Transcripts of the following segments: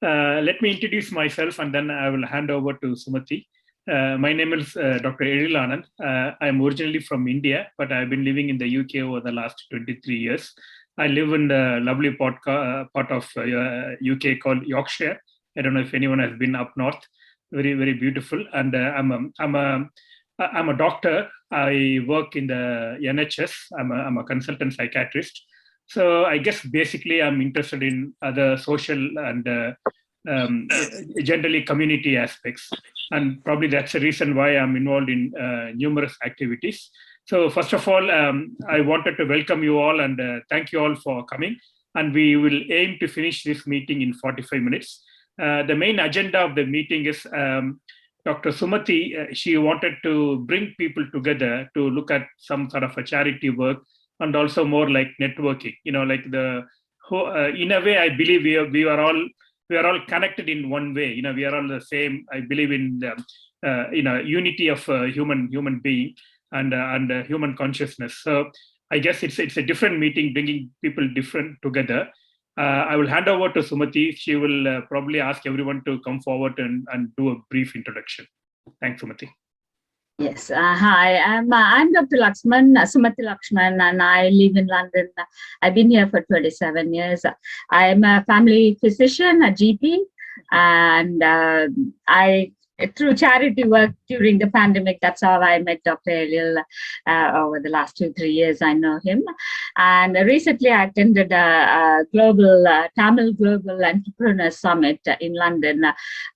Let me introduce myself and then I will hand over to Sumati. My name is Dr. Eril Anand. I'm originally from India, but I've been living in the UK over the last 23 years. I live in the lovely part of UK called Yorkshire. I don't know if anyone has been up north. Very, very beautiful. And I'm a doctor. I work in the NHS. I'm a consultant psychiatrist. So I guess basically I'm interested in other social and um, generally community aspects. And probably that's the reason why I'm involved in numerous activities. So first of all, I wanted to welcome you all and thank you all for coming. And we will aim to finish this meeting in 45 minutes. The main agenda of the meeting is Dr. Sumati, she wanted to bring people together to look at some sort of a charity work and also more like networking, like in a way, I believe we are all connected in one way. We are all the same. I believe in the unity of human being and human consciousness. So I guess it's a different meeting, bringing people different together. I will hand over to Sumati. She will probably ask everyone to come forward and do a brief introduction. Thanks, Sumati. Yes. Hi, I'm Dr. Sumati Lakshman, and I live in London. I've been here for 27 years. I'm a family physician, a GP, and I through charity work during the pandemic, that's how I met Dr. Eril over the last 2-3 years. I know him. And recently I attended a global Tamil Global Entrepreneur Summit in London.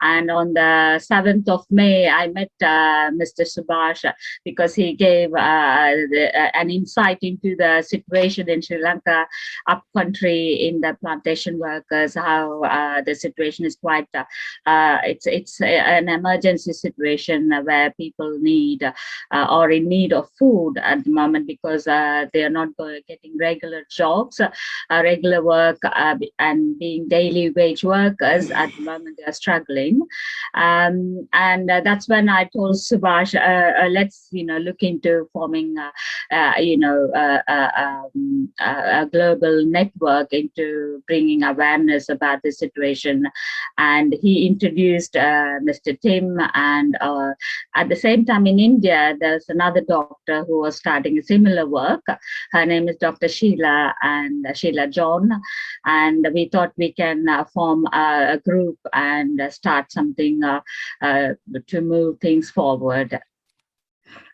And on the 7th of May, I met Mr. Subhash because he gave an insight into the situation in Sri Lanka, up country in the plantation workers, how the situation is quite, it's an emergency situation where people need or in need of food at the moment because they are not getting regular jobs, regular work, and being daily wage workers at the moment they are struggling. And that's when I told Subhash, let's look into forming a global network into bringing awareness about the situation. And he introduced Mr. Tim. And at the same time in India, there's another doctor who was starting a similar work. Her name is Dr. Sheila John. And we thought we can form a group and start something to move things forward.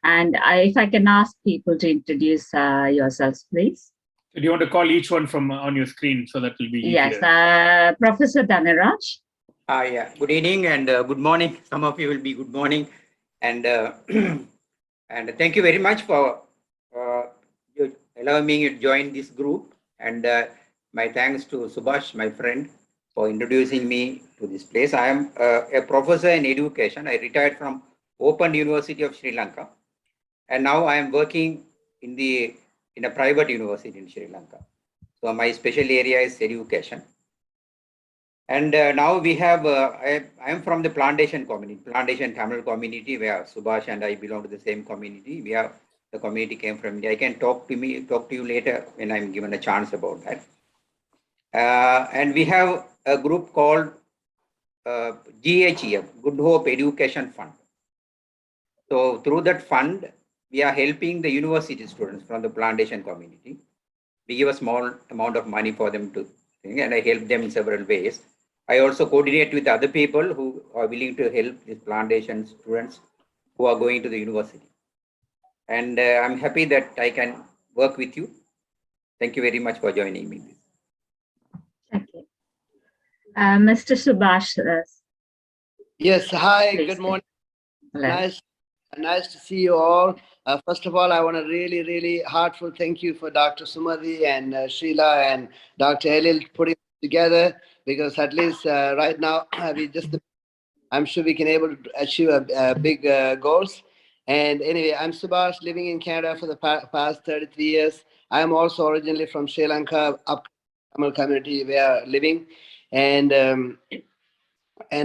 And if I can ask people to introduce yourselves, please. So do you want to call each one from on your screen so that will be easier? Yes, Professor Dhanaraj. Yeah. Good evening and good morning. Some of you will be good morning, and and thank you very much for allowing me to join this group. And my thanks to Subhash, my friend, for introducing me to this place. I am a professor in education. I retired from Open University of Sri Lanka, and now I am working in a private university in Sri Lanka. So my special area is education. And now we have, I am from the plantation community, plantation Tamil community, where Subhash and I belong to the same community. The community came from India. I can talk to you later when I'm given a chance about that. And we have a group called GHEF, Good Hope Education Fund. So through that fund, we are helping the university students from the plantation community. We give a small amount of money for them to think, and I help them in several ways. I also coordinate with other people who are willing to help these plantation students who are going to the university. And I'm happy that I can work with you. Thank you very much for joining me. Thank you. Mr. Subhash. Yes, hi, good morning. Nice to see you all. First of all, I want to really heartfelt thank you for Dr. Sumati and Sheila and Dr. Eril putting it together, because at least right now I'm sure we can able to achieve a big goals. And anyway, I'm Subhash, living in Canada for the past 33 years. I'm also originally from Sri Lanka, up Tamil community we are living, and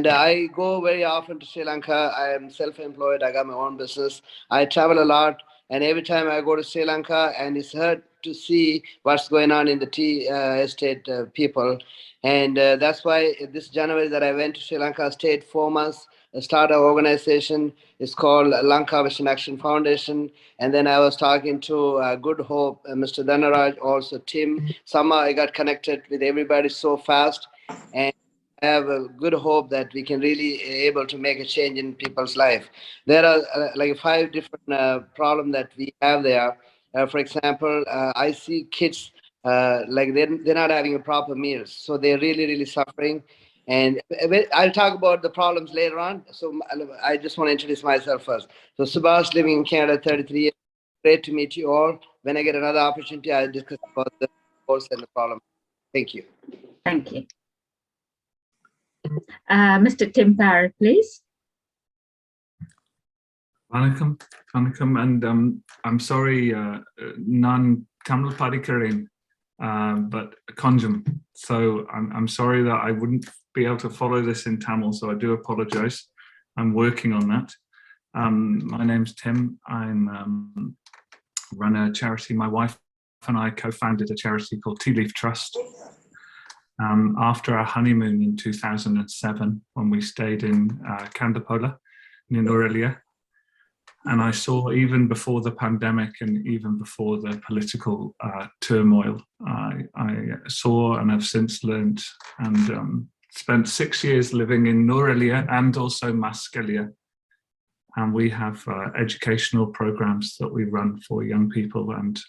I go very often to Sri Lanka. I am self-employed. I got my own business. I travel a lot, And every time I go to Sri Lanka, and it's hard to see what's going on in the tea estate people. And that's why this January that I went to Sri Lanka, stayed 4 months, start an organization. It's called Lanka Vision Action Foundation. And then I was talking to Good Hope, Mr. Dhanaraj, also Tim. Somehow I got connected with everybody so fast. And I have a good hope that we can really able to make a change in people's life. There are like 5 different problems that we have there. For example, I see kids like they're not having a proper meals, so they're really suffering. And I'll talk about the problems later on. So I just want to introduce myself first. So Subhash, living in Canada, 33 years. Great to meet you all. When I get another opportunity, I'll discuss about the course and the problem. Thank you. Thank you. Mr. Tim Parrott, please. Vanakkam, and I'm sorry, non-Tamil Padikarin, but Konjam. So I'm sorry that I wouldn't be able to follow this in Tamil, so I do apologize. I'm working on that. My name's Tim. I'm run a charity. My wife and I co-founded a charity called Tea Leaf Trust. After our honeymoon in 2007, when we stayed in Kandapola, in Aurelia, and I saw, even before the pandemic and even before the political turmoil, I saw and have since learned and spent 6 years living in Aurelia and also Maskelia. And we have educational programs that we run for young people and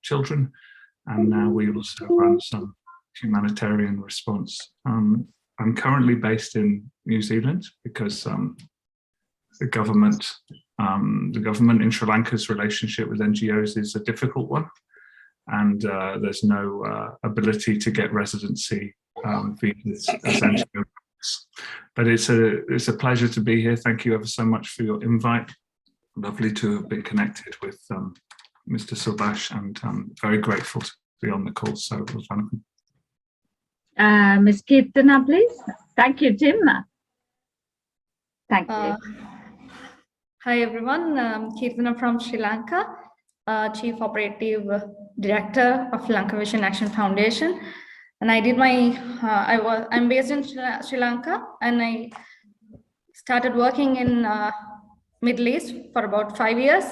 children. And now we also run some humanitarian response. I'm currently based in New Zealand because the government in Sri Lanka's relationship with NGOs is a difficult one, and there's no ability to get residency visas as NGOs. But it's a pleasure to be here. Thank you ever so much for your invite. Lovely to have been connected with Mr. Subhash, and I'm very grateful to be on the call. So, Ms. Kirtana, please. Thank you, Tim. Thank you. Hi, everyone. I'm Kirtana from Sri Lanka, Chief Operative Director of Lanka Vision Action Foundation. And I did I'm based in Sri Lanka, and I started working in Middle East for about 5 years.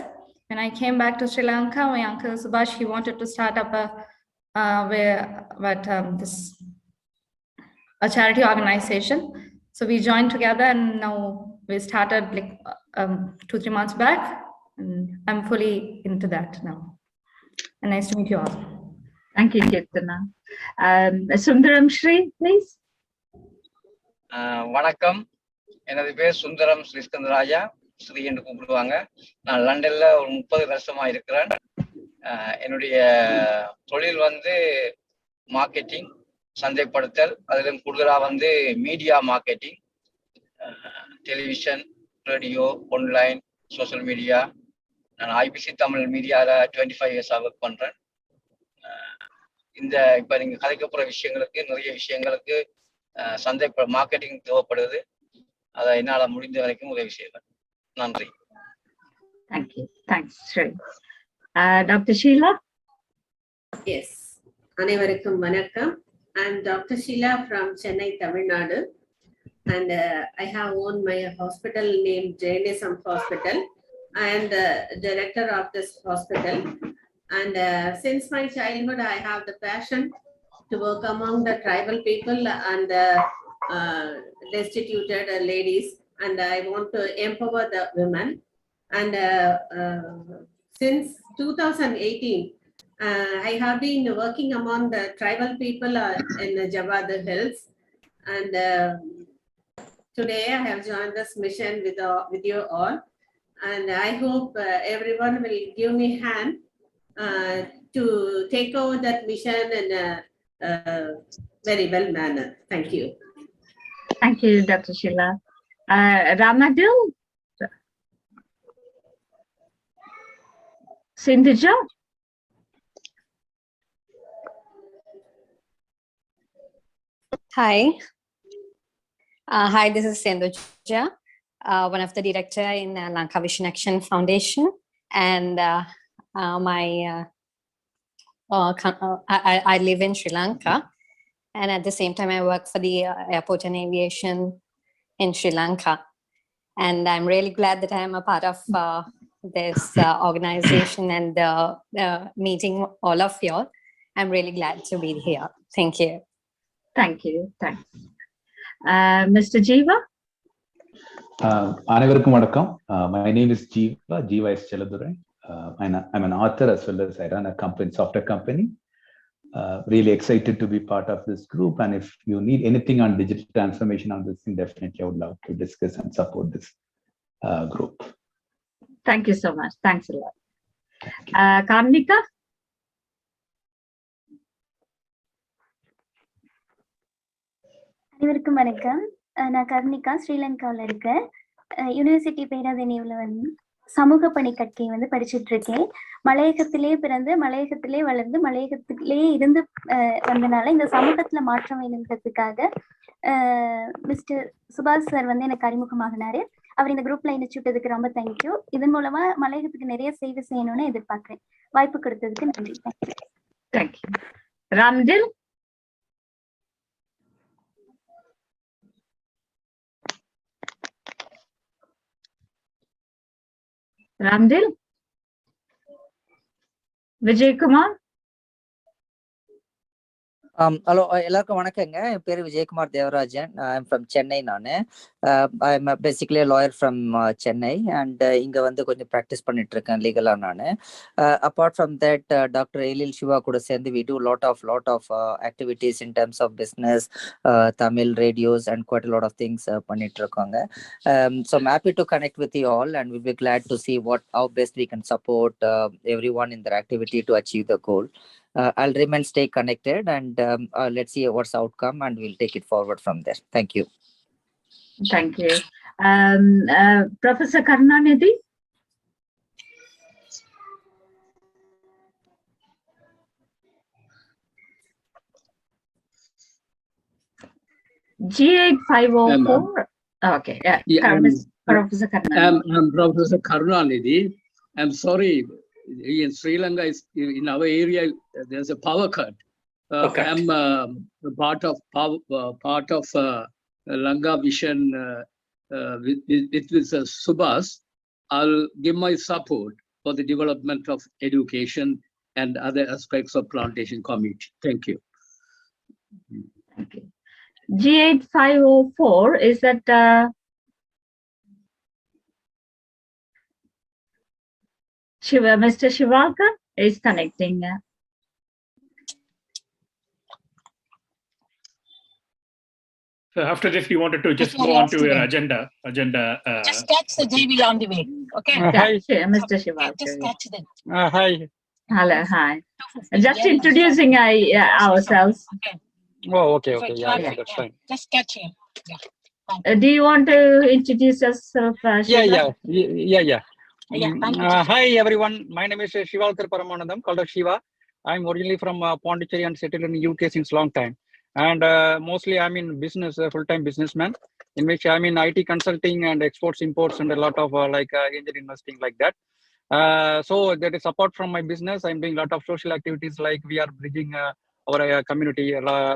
When I came back to Sri Lanka, my uncle Subhash, he wanted to start up a charity organization. So we joined together, and now we started like 2-3 months back, and I'm fully into that now. And nice to meet you all. Thank you, Kirtana. Sundaram Shri, please. வணக்கம், எனது பேர் சுந்தரம் ஸ்ரீஸ்கந்தராஜா, ஸ்ரீ என்று கூப்பிடுவாங்க. நான் லண்டன்ல ஒரு 30 வருஷமா இருக்கிறேன். என்னுடைய தொழில் மார்க்கெட்டிங், சந்தைப்படுத்தல், அதிலும் கூடுதலாக media marketing, television, radio, online, social media. நான் ஐபிசி தமிழ் மீடியாவில் 25 இயர்ஸாக ஒர்க் பண்ணுறேன். இப்போ நீங்கள் கதைக்க போகிற விஷயங்களுக்கு, நிறைய விஷயங்களுக்கு சந்தை மார்க்கெட்டிங் தேவைப்படுது. அதை என்னால் முடிந்த வரைக்கும் உதவி செய்வேன். நன்றி. Thank you. Thanks, Shri. Dr. Sheila? Yes. அனைவருக்கும் வணக்கம். I'm Dr. Sheila from Chennai, Tamil Nadu. And I have owned my hospital named JNSM Hospital. I am the director of this hospital. And since my childhood, I have the passion to work among the tribal people and the destituted ladies. And I want to empower the women. And since 2018, I have been working among the tribal people in the Javad Hills. And today I have joined this mission with you all. And I hope everyone will give me a hand to take over that mission in a very well manner. Thank you. Thank you, Dr. Sheila. Ramadil? Sindhuja? Hi. Hi, this is Sindhuja, one of the director in Lanka Vision Action Foundation. and I live in Sri Lanka, and at the same time I work for the airport and aviation in Sri Lanka. And I'm really glad that I am a part of this organization and meeting all of you all. I'm really glad to be here. Thank you. Thank you. Thanks. Mr. Jeeva? அனைவருக்கும் வணக்கம். My name is Jeeva. Jeeva is Cheladurai. I'm an author as well as I run a company, software company. Really excited to be part of this group. And if you need anything on digital transformation on this thing, definitely I would love to discuss and support this group. Thank you so much. Thanks a lot. Karnika? அனைவருக்கும் வணக்கம். நான் கர்ணிகா, ஸ்ரீலங்காவில் இருக்கேன். University பேராதெனியில் வந்து சமூக பணி கற்கை வந்து படிச்சுட்டு இருக்கேன். மலையகத்திலே பிறந்து மலையகத்திலே வளர்ந்து மலையகத்திலே இருந்து வந்தனால இந்த சமூகத்துல மாற்றம் வேணுங்கிறதுக்காக மிஸ்டர் சுபாஷ் சார் வந்து எனக்கு அறிமுகமாகினாரு. அவர் இந்த குரூப்ல இணைச்சுட்டதுக்கு ரொம்ப தேங்க்யூ. இதன் மூலமா மலையகத்துக்கு நிறைய சேவை செய்யணும்னு எதிர்பார்க்கிறேன். வாய்ப்பு கொடுத்ததுக்கு நன்றி. Thank you. Ramdil? Ramdil? Vijay Kumar? Hello, எல்லாருக்கும் வணக்கங்க. என் பேர் விஜயகுமார் தேவராஜன். I'm from Chennai. நான் I'm basically lawyer from Chennai and இங்கே வந்து கொஞ்சம் ப்ராக்டிஸ் பண்ணிட்டு இருக்கேன் லீகலாக. நான் apart from that doctor Ezhil Siva கூட சேர்ந்து we do lot of activities in terms of business, Tamil radios and quite lot of things பண்ணிட்டு இருக்கோங்க. So I'm happy to connect with you all and will be glad to C how best we can support everyone in their activity to achieve the goal. I'll remain stay connected and let's see what's the outcome and we'll take it forward from there. Thank you. Thank you. Professor Karunanidhi? G8504. Okay. Professor Karunanidhi. I'm Professor Karunanidhi. I'm sorry. In Sri Lanka, in our area, there's a power cut. I'm part of Lanka Vision with Subhas. I'll give my support for the development of education and other aspects of plantation community. Thank you. Thank you. G8504, is that Mr. Shivalkar is connecting. So after this, we wanted to just go on to your agenda. Just catch the JV on the way. Okay. Hi, Mr. Shivalkar. Just catch them. Hi. Hello, hi. Just introducing ourselves. Okay. Oh, okay. Yeah, that's fine. Just catch him. Do you want to introduce yourself? Yeah. Hi everyone, my name is Shivalkar Paramanandam, called Shiva. I'm originally from Pondicherry and settled in the UK since long time. And mostly I'm in business, full-time businessman, in which I'm in IT consulting and exports, imports, and a lot of angel investing like that. So that is apart from my business, I'm doing a lot of social activities, like we are bridging our community,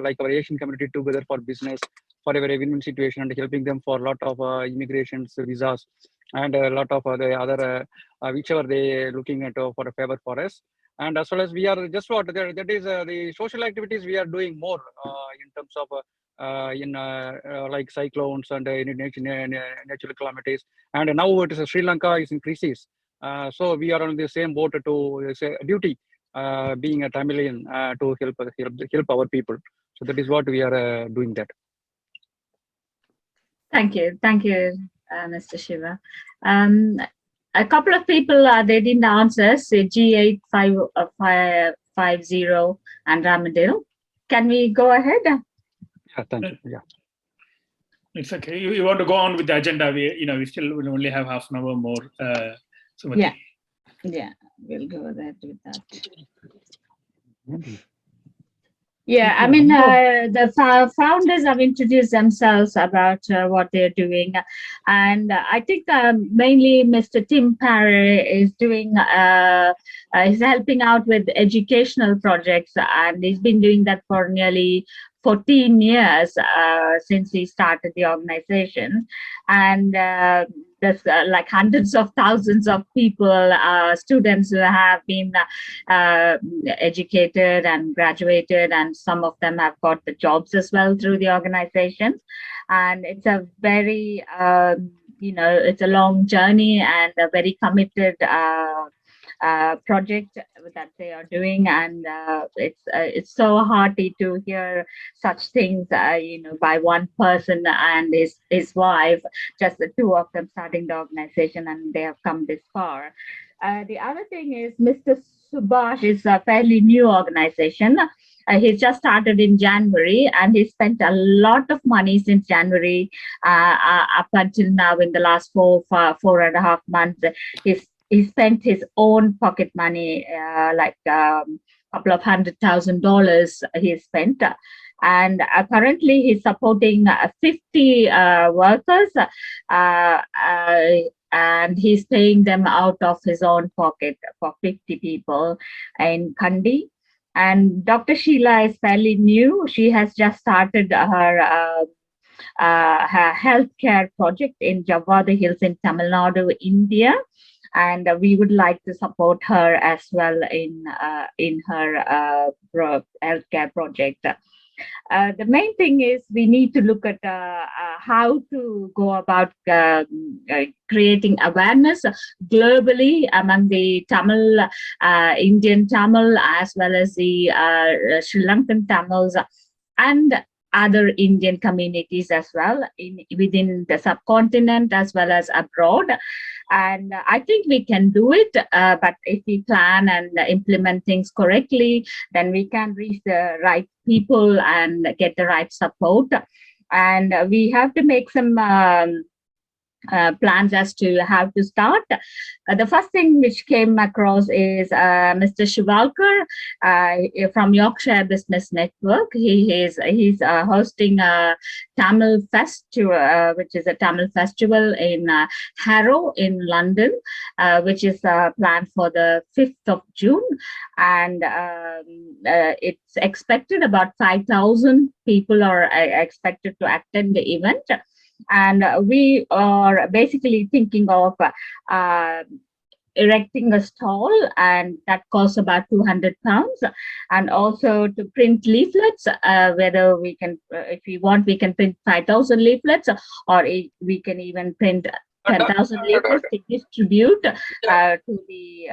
like our Asian community together for business, for a very win-win situation, and helping them for a lot of immigrations, visas, and a lot of the other whichever they looking at for a favor for us. And as well as we are just that is the social activities we are doing more in terms of like cyclones and natural calamities. And now it is Sri Lanka is in crisis, so we are on the same boat to say duty, being a Tamilian, to help our people. So that is what we are doing that. Thank you, Mr. Shiva. A couple of people they didn't answer. Say G8550 and Ramadil. Can we go ahead? Yeah, thank you. Yeah, it's okay. You want to go on with the agenda? We still only have half an hour more. Yeah, we'll go ahead with that. Yeah, I mean, the founders have introduced themselves about what they're doing. And I think mainly Mr. Tim Parry is doing, he's helping out with educational projects. And he's been doing that for nearly 14 years since he started the organization. And there's like hundreds of thousands of people, students who have been educated and graduated, and some of them have got the jobs as well through the organization. And it's a very, it's a long journey and a very committed project that they are doing, and it's so hearty to hear such things, by one person and his wife, just the two of them starting the organization, and they have come this far. The other thing is Mr. Subhash is a fairly new organization. He just started in January, and he spent a lot of money since January up until now. In the last four and a half months, he spent his own pocket money, like a couple of $100,000 he spent. And currently he's supporting 50 workers, and he's paying them out of his own pocket for 50 people in Kandi. And Dr. Sheila is fairly new. She has just started her healthcare project in Javada Hills in Tamil Nadu, India. And we would like to support her as well in her healthcare project. The main thing is we need to look at how to go about creating awareness globally among the Tamil, Indian Tamil, as well as the Sri Lankan Tamils and other Indian communities as well within the subcontinent as well as abroad. And I think we can do it, but if we plan and implement things correctly, then we can reach the right people and get the right support. And we have to make some plans as to how to start. The first thing which came across is Mr. Shivalkar from Yorkshire Business Network. He's hosting a Tamil Festival, which is a Tamil festival in Harrow in London, which is planned for the 5th of June. And it's expected about 5,000 people are expected to attend the event. And we are basically thinking of erecting a stall, and that costs about £200, and also to print leaflets, whether we can, if we want, we can print 5,000 leaflets, or we can even print 10,000 leaflets to distribute to the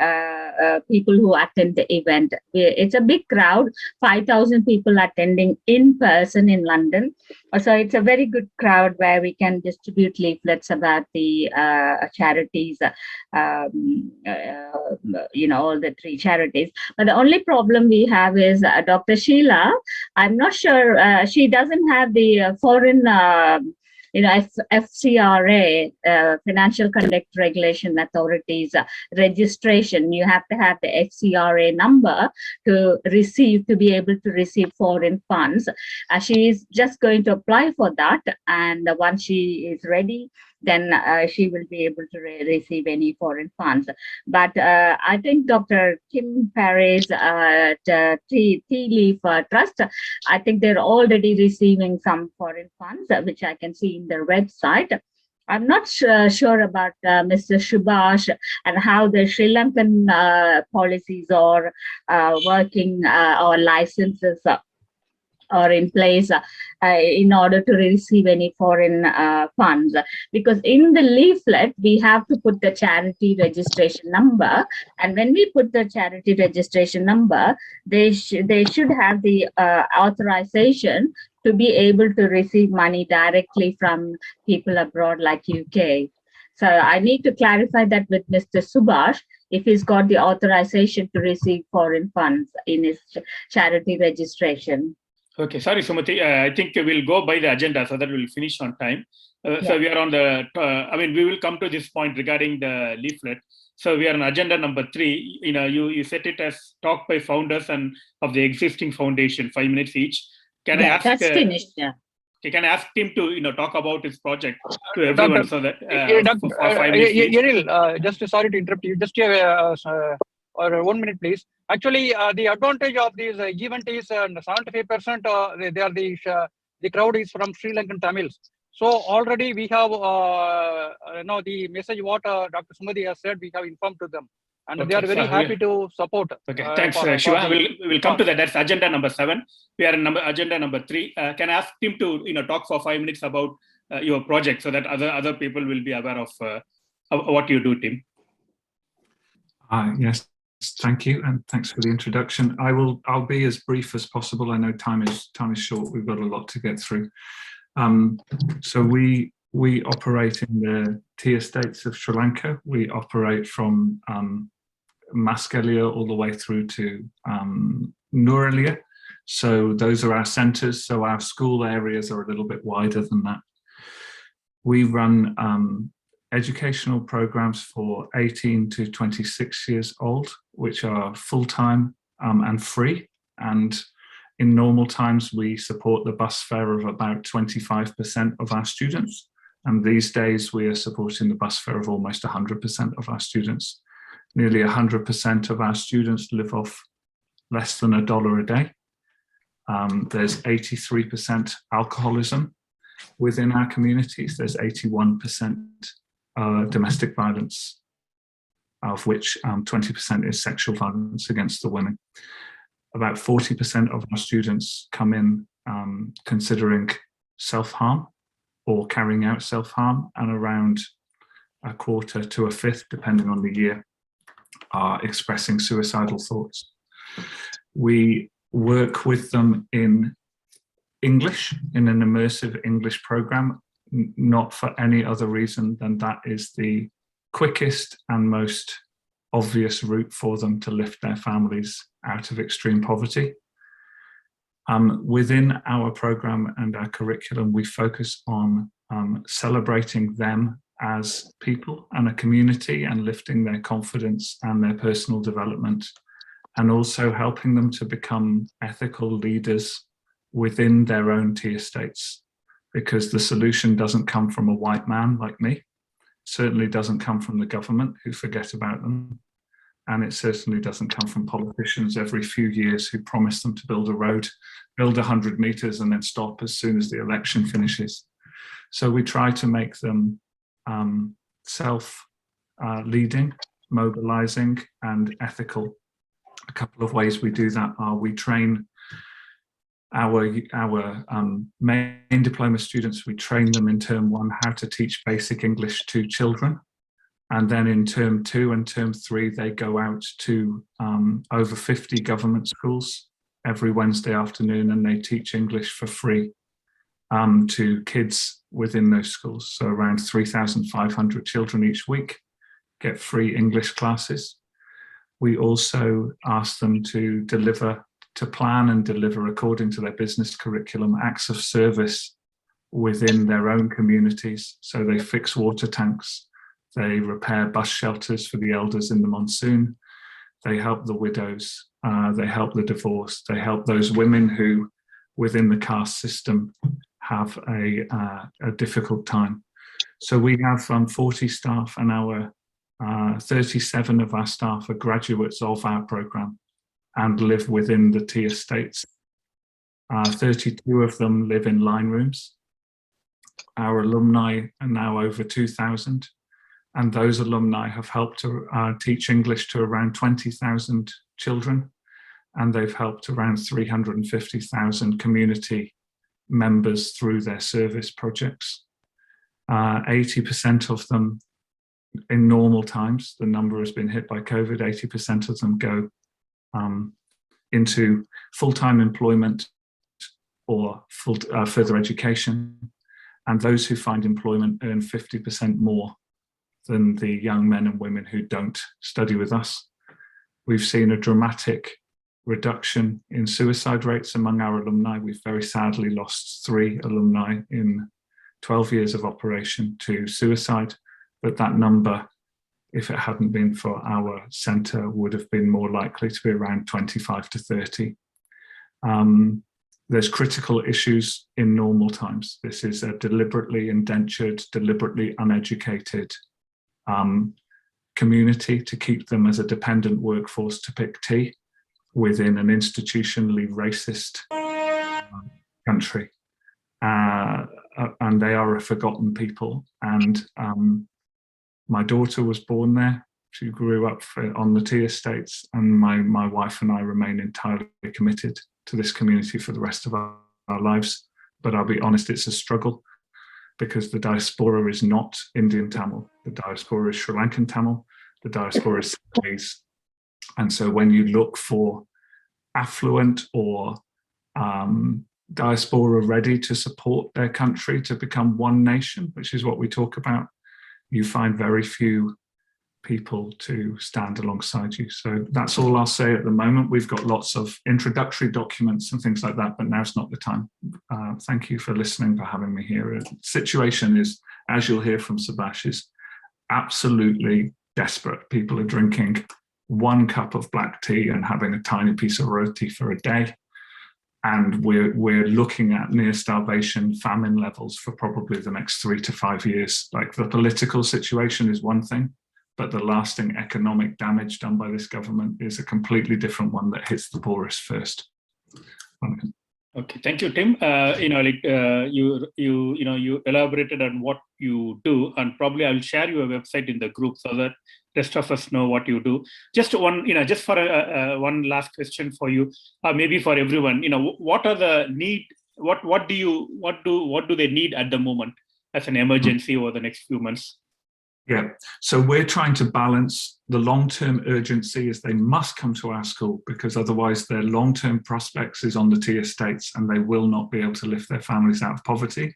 people who attend the event. It's a big crowd, 5,000 people attending in person in London. So it's a very good crowd where we can distribute leaflets about the charities, all the 3 charities. But the only problem we have is Dr. Sheila. I'm not sure, she doesn't have the foreign FCRA, Financial Conduct Regulation Authorities registration. You have to have the FCRA number to be able to receive foreign funds. She is just going to apply for that, and once she is ready, then she will be able to receive any foreign funds. But I think Dr. Tim Parry's Tea Leaf Trust, I think they're already receiving some foreign funds, which I can see in their website. I'm not sure about Mr. Subhash and how the Sri Lankan policies are working, or licenses are in place in order to receive any foreign funds. Because in the leaflet, we have to put the charity registration number. And when we put the charity registration number, they should have the authorization to be able to receive money directly from people abroad like UK. So I need to clarify that with Mr. Subhash, if he's got the authorization to receive foreign funds in his charity registration. Okay, sorry, Sumati. I think we'll go by the agenda so that we'll finish on time. So we are on the, we will come to this point regarding the leaflet. So we are on agenda number 3. You set it as talk by founders and of the existing foundation, 5 minutes each. Can I ask? That's finished. Yeah. Can I ask him to talk about his project to everyone so that for 5 minutes each? Eril, just sorry to interrupt you. Just or 1 minute, please. Actually, the advantage of this event is 75% they are the crowd is from Sri Lankan Tamils. So already we have the message what Dr. Sumati has said. We have informed to them, and they are very happy to support. Okay, thanks, Shiva. We'll come to that. That's agenda number 7. We are in agenda number 3. Can I ask him to talk for 5 minutes about your project so that other people will be aware of what you do, Tim? Yes, thank you, and thanks for the introduction. I'll be as brief as possible. I know time is short. We've got a lot to get through. So we operate in the tea estates of Sri Lanka. We operate from Maskelia all the way through to Nurelia. So those are our centres. So our school areas are a little bit wider than that. We run educational programs for 18 to 26 years old, which are full-time and free. And in normal times, we support the bus fare of about 25% of our students. And these days, we are supporting the bus fare of almost 100% of our students. Nearly 100% of our students live off less than $1 a day. There's 83% alcoholism within our communities. There's 81% domestic violence, of which 20% is sexual violence against the women. About 40% of our students come in considering self-harm or carrying out self-harm, and around a quarter to a fifth, depending on the year, are expressing suicidal thoughts. We work with them in English, in an immersive English program, not for any other reason than that is the quickest and most obvious route for them to lift their families out of extreme poverty. Within our program and our curriculum, we focus on celebrating them as people and a community and lifting their confidence and their personal development, and also helping them to become ethical leaders within their own tea estates, because the solution doesn't come from a white man like me, certainly doesn't come from the government who forget about them, and it certainly doesn't come from politicians every few years who promise them to build a road, build 100 meters and then stop as soon as the election finishes. So we try to make them self-leading, mobilizing and ethical. A couple of ways we do that are we train our main diploma students, we train them in term 1 how to teach basic English to children. And then in term 2 and term 3, they go out to over 50 government schools every Wednesday afternoon, and they teach English for free to kids within those schools. So around 3,500 children each week get free English classes. We also ask them to plan and deliver according to their business curriculum acts of service within their own communities. So they fix water tanks, they repair bus shelters for the elders in the monsoon, they help the widows, they help the divorced, they help those women who within the caste system have a difficult time. So we have 40 staff, and our 37 of our staff are graduates of our program and live within the tea estates. 32 of them live in line rooms. Our alumni are now over 2,000, and those alumni have helped to teach English to around 20,000 children, and they've helped around 350,000 community members through their service projects. 80% of them, in normal times, the number has been hit by COVID, 80% of them go into full-time employment or further education, and those who find employment earn 50% more than the young men and women who don't study with us. We've seen a dramatic reduction in suicide rates among our alumni. We've very sadly lost 3 alumni in 12 years of operation to suicide, but that number, if it hadn't been for our centre, would have been more likely to be around 25 to 30. There's critical issues in normal times. This is a deliberately indentured, deliberately uneducated community to keep them as a dependent workforce to pick tea within an institutionally racist country. And they are a forgotten people. And my daughter was born there. She grew up on the tea estates, and my wife and I remain entirely committed to this community for the rest of our lives. But I'll be honest, it's a struggle because the diaspora is not Indian Tamil. The diaspora is Sri Lankan Tamil. The diaspora is Sinhalese. And so when you look for affluent or diaspora ready to support their country to become one nation, which is what we talk about, you find very few people to stand alongside you. So that's all I'll say at the moment. We've got lots of introductory documents and things like that, but now's not the time. Thank you for listening, for having me here. The situation is, as you'll hear from Subhash, is absolutely desperate. People are drinking 1 cup of black tea and having a tiny piece of roti for a day. And we're looking at near starvation, famine levels for probably the next 3 to 5 years. Like, the political situation is one thing, but the lasting economic damage done by this government is a completely different one that hits the poorest first. Okay, thank you, Tim. You elaborated on what you do, and probably I'll share your website in the group so that rest of us know what you do. Just one, just for one last question for you, maybe for everyone. What are the need? What do they need at the moment as an emergency over the next few months? Yeah, so we're trying to balance the long-term urgency as they must come to our school, because otherwise their long-term prospects is on the tea estates and they will not be able to lift their families out of poverty.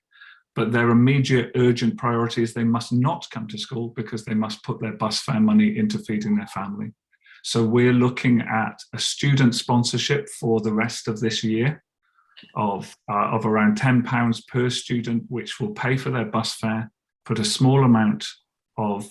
But their immediate urgent priority is they must not come to school because they must put their bus fare money into feeding their family. So we're looking at a student sponsorship for the rest of this year of around £10 per student, which will pay for their bus fare, put a small amount of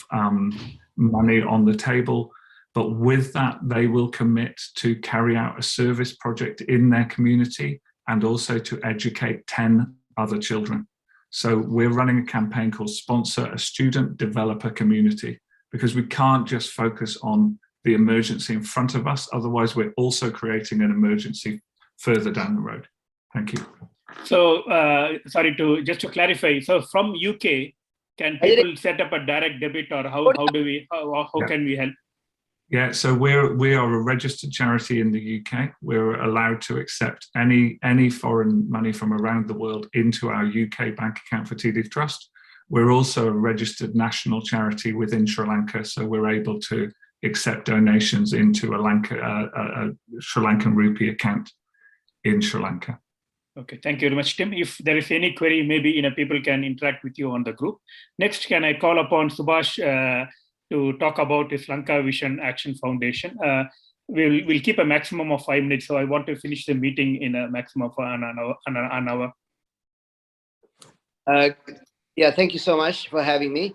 money on the table, but with that they will commit to carry out a service project in their community and also to educate 10 other children. So we're running a campaign called Sponsor a Student, Develop a Community, because we can't just focus on the emergency in front of us, otherwise we're also creating an emergency further down the road. Thank you. So sorry, just to clarify, so from UK, can people set up a direct debit, or how can we help? Yeah, so we are a registered charity in the UK. We're allowed to accept any foreign money from around the world into our UK bank account for Tea Leaf Trust. We're also a registered national charity within Sri Lanka, so we're able to accept donations into a Sri Lankan rupee account in Sri Lanka. Okay, thank you very much, Tim. If there is any query, maybe people can interact with you on the group. Next, can I call upon Subhash to talk about his Lanka Vision Action Foundation? We'll keep a maximum of 5 minutes, so I want to finish the meeting in a maximum of an hour. Yeah, thank you so much for having me.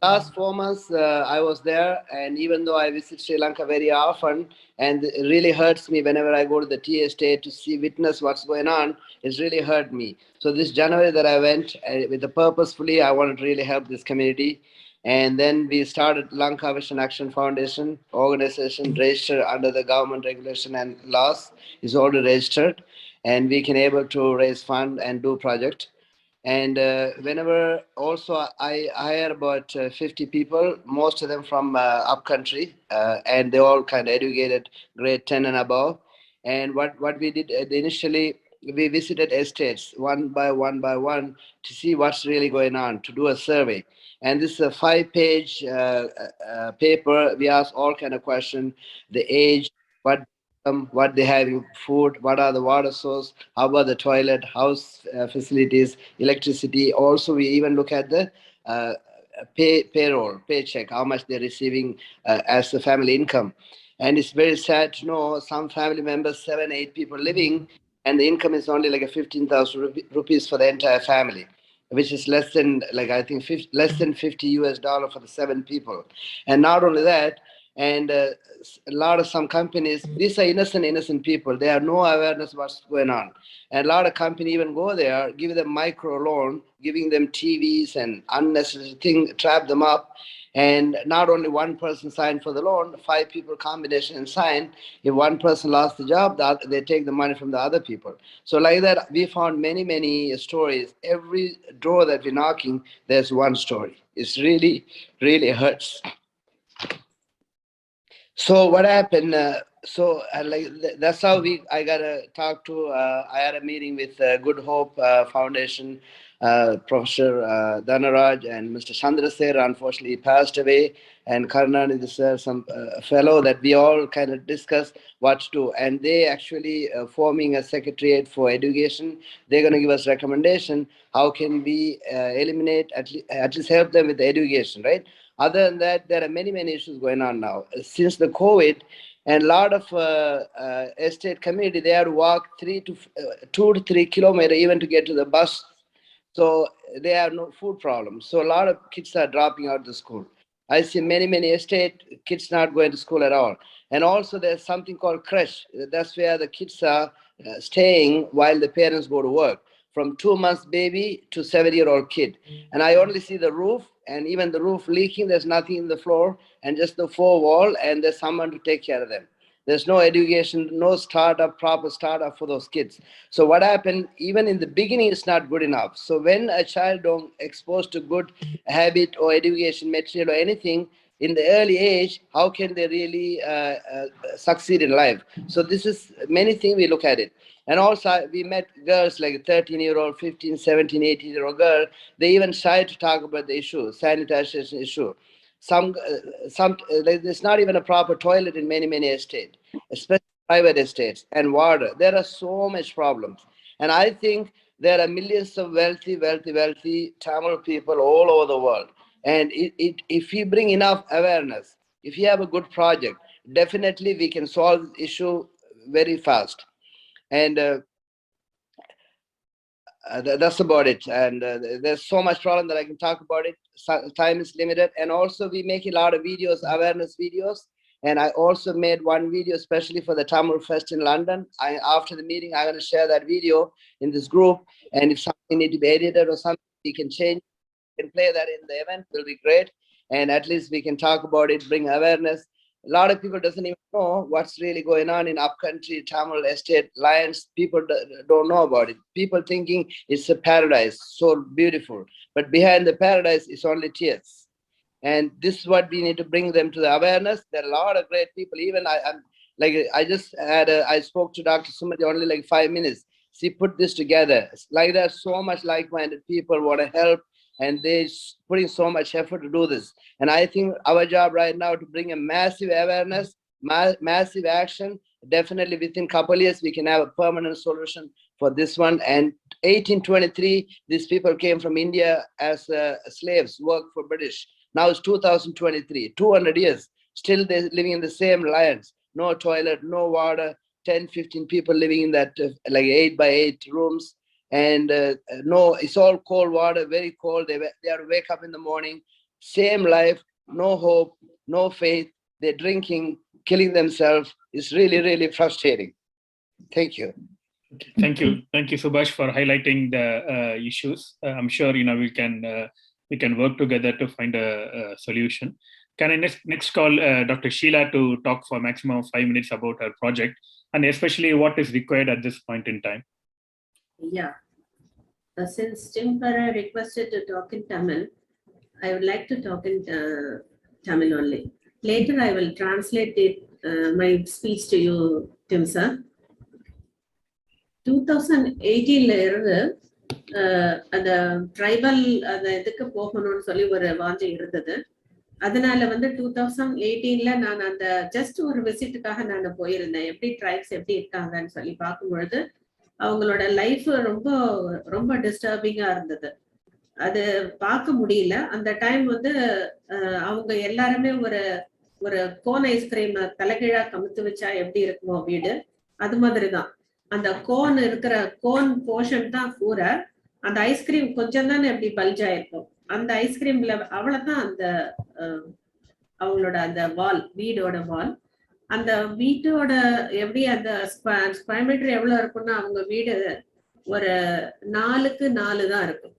Last 4 months, I was there, and even though I visit Sri Lanka very often, and it really hurts me whenever I go to the tea estate to witness what's going on, it's really hurt me. So this January that I went with the purposefully, I wanted to really help this community. And then we started Lanka Vision Action Foundation, organization registered under the government regulation and laws, is already registered, and we can able to raise fund and do project. And whenever also I hire about 50 people, most of them from upcountry, and they all kind of educated grade 10 and above. And what we did initially, we visited estates one by one to see what's really going on, to do a survey. And this is a 5-page paper. We asked all kind of questions: the age, what they have in food, what are the water source, how about the toilet, house facilities, electricity. Also, we even look at the payroll, paycheck, how much they're receiving as the family income. And it's very sad to know some family members, 7, 8 people living, and the income is only like a 15,000 rupees for the entire family, which is less than less than $50 for the 7 people. And not only that, and a lot of some companies, these are innocent people. They have no awareness what's going on. And a lot of companies even go there, give them micro loan, giving them TVs and unnecessary thing, trap them up. And not only one person signed for the loan, 5 people combination and sign. If one person lost the job, they take the money from the other people. So like that, we found many stories. Every door that we're knocking, there's one story. It's really hurts. So what happened? That's how I got to talk to. I had a meeting with Good Hope Foundation, Professor Dhanaraj and Mr. Chandrasekhar. Unfortunately, he passed away. And Karnan is some fellow that we all kind of discussed what to do. And they actually forming a secretariat for education. They're going to give us recommendation. How can we eliminate, at least help them with the education, right? Other than that, there are many issues going on now. Since the COVID, and a lot of estate community, they have to walk 2 to 3 kilometers even to get to the bus. So they have no food problems. So a lot of kids are dropping out of the school. I see many estate kids not going to school at all. And also there's something called creche. That's where the kids are staying while the parents go to work. From 2 months baby to 7-year-old kid. And I only see the roof, and even the roof leaking, there's nothing in the floor, and just the 4 wall, and there's someone to take care of them. There's no education, no proper startup for those kids. So what happened, even in the beginning, it's not good enough. So when a child don't exposed to good habit or education material or anything, in the early age, how can they really succeed in life? So this is many things we look at it. And also we met girls like a 13-year-old, 15, 17, 18-year-old girl. They even shy to talk about the issue, sanitation issue. There's not even a proper toilet in many estates, especially private estates, and water. There are so much problems. And I think there are millions of wealthy Tamil people all over the world. And if you bring enough awareness, if you have a good project, definitely we can solve the issue very fast. And that's about it. And there's so much problem that I can talk about it. Time is limited. And also we make a lot of videos, awareness videos. And I also made one video especially for the Tamil Fest in London. After the meeting, I'm going to share that video in this group. And if something needs to be edited or something, we can change, we can play that in the event, will be great. And at least we can talk about it, bring awareness. A lot of people doesn't even know what's really going on in upcountry Tamil estate lands. People don't know about it. People thinking it's a paradise, so beautiful. But behind the paradise is only tears. And this is what we need to bring them to the awareness. There are a lot of great people. Even I spoke to Dr. Sumati only like 5 minutes. She put this together. Like there's so much like-minded people want to help, and they're putting so much effort to do this. And I think our job right now to bring a massive awareness, massive action. Definitely within a couple of years, we can have a permanent solution for this one. And 1823, these people came from India as slaves, worked for British. Now it's 2023, 200 years. Still they're living in the same lands. No toilet, no water, 10, 15 people living in that like 8x8 rooms. And no, it's all cold water, very cold. They have to wake up in the morning, same life, no hope, no faith. They're drinking, killing themselves. It's really frustrating. Thank you. Thank you, Subhash, for highlighting the issues. I'm sure we can work together to find a solution. Can I next call Dr. Sheila to talk for maximum of 5 minutes about her project, and especially what is required at this point in time? Yeah. Since Tim Para requested to talk in Tamil, I would like to talk in Tamil only. Later, I will translate my speech to you, Tim sir. 2018 அந்த tribal அந்த இதுக்கு போகணும்னு சொல்லி ஒரு வாஞ்சை இருந்தது. அதனால 2018 நான் அந்த ஜஸ்ட் ஒரு விசிட்டுக்காக நான் போயிருந்தேன். எப்படி ட்ரைப்ஸ் எப்படி இருக்காங்கன்னு சொல்லி பார்க்கும்பொழுது அவங்களோட லைஃப் ரொம்ப டிஸ்டர்பிங்கா இருந்தது. அது பார்க்க முடியல. அந்த டைம் அவங்க எல்லாருமே ஒரு ஒரு கோன் ஐஸ்கிரீம் தலைகீழா கமுத்து வச்சா எப்படி இருக்குமோ வீடு, அது மாதிரிதான். அந்த கோன் இருக்கிற கோன் போர்ஷன் தான் கூரை, அந்த ஐஸ்கிரீம் கொஞ்சம் தானே எப்படி பல்ஜ் ஆயிருக்கும். அந்த ஐஸ்கிரீம்ல அவ்வளவுதான் அந்த அவங்களோட அந்த வால், வீடோட வால். அந்த வீட்டோட எப்படி அந்த ஸ்கொயர் மீட்டர் எவ்வளவு இருக்கும்னா அவங்க வீடு ஒரு 4க்கு 4 தான் இருக்கும்.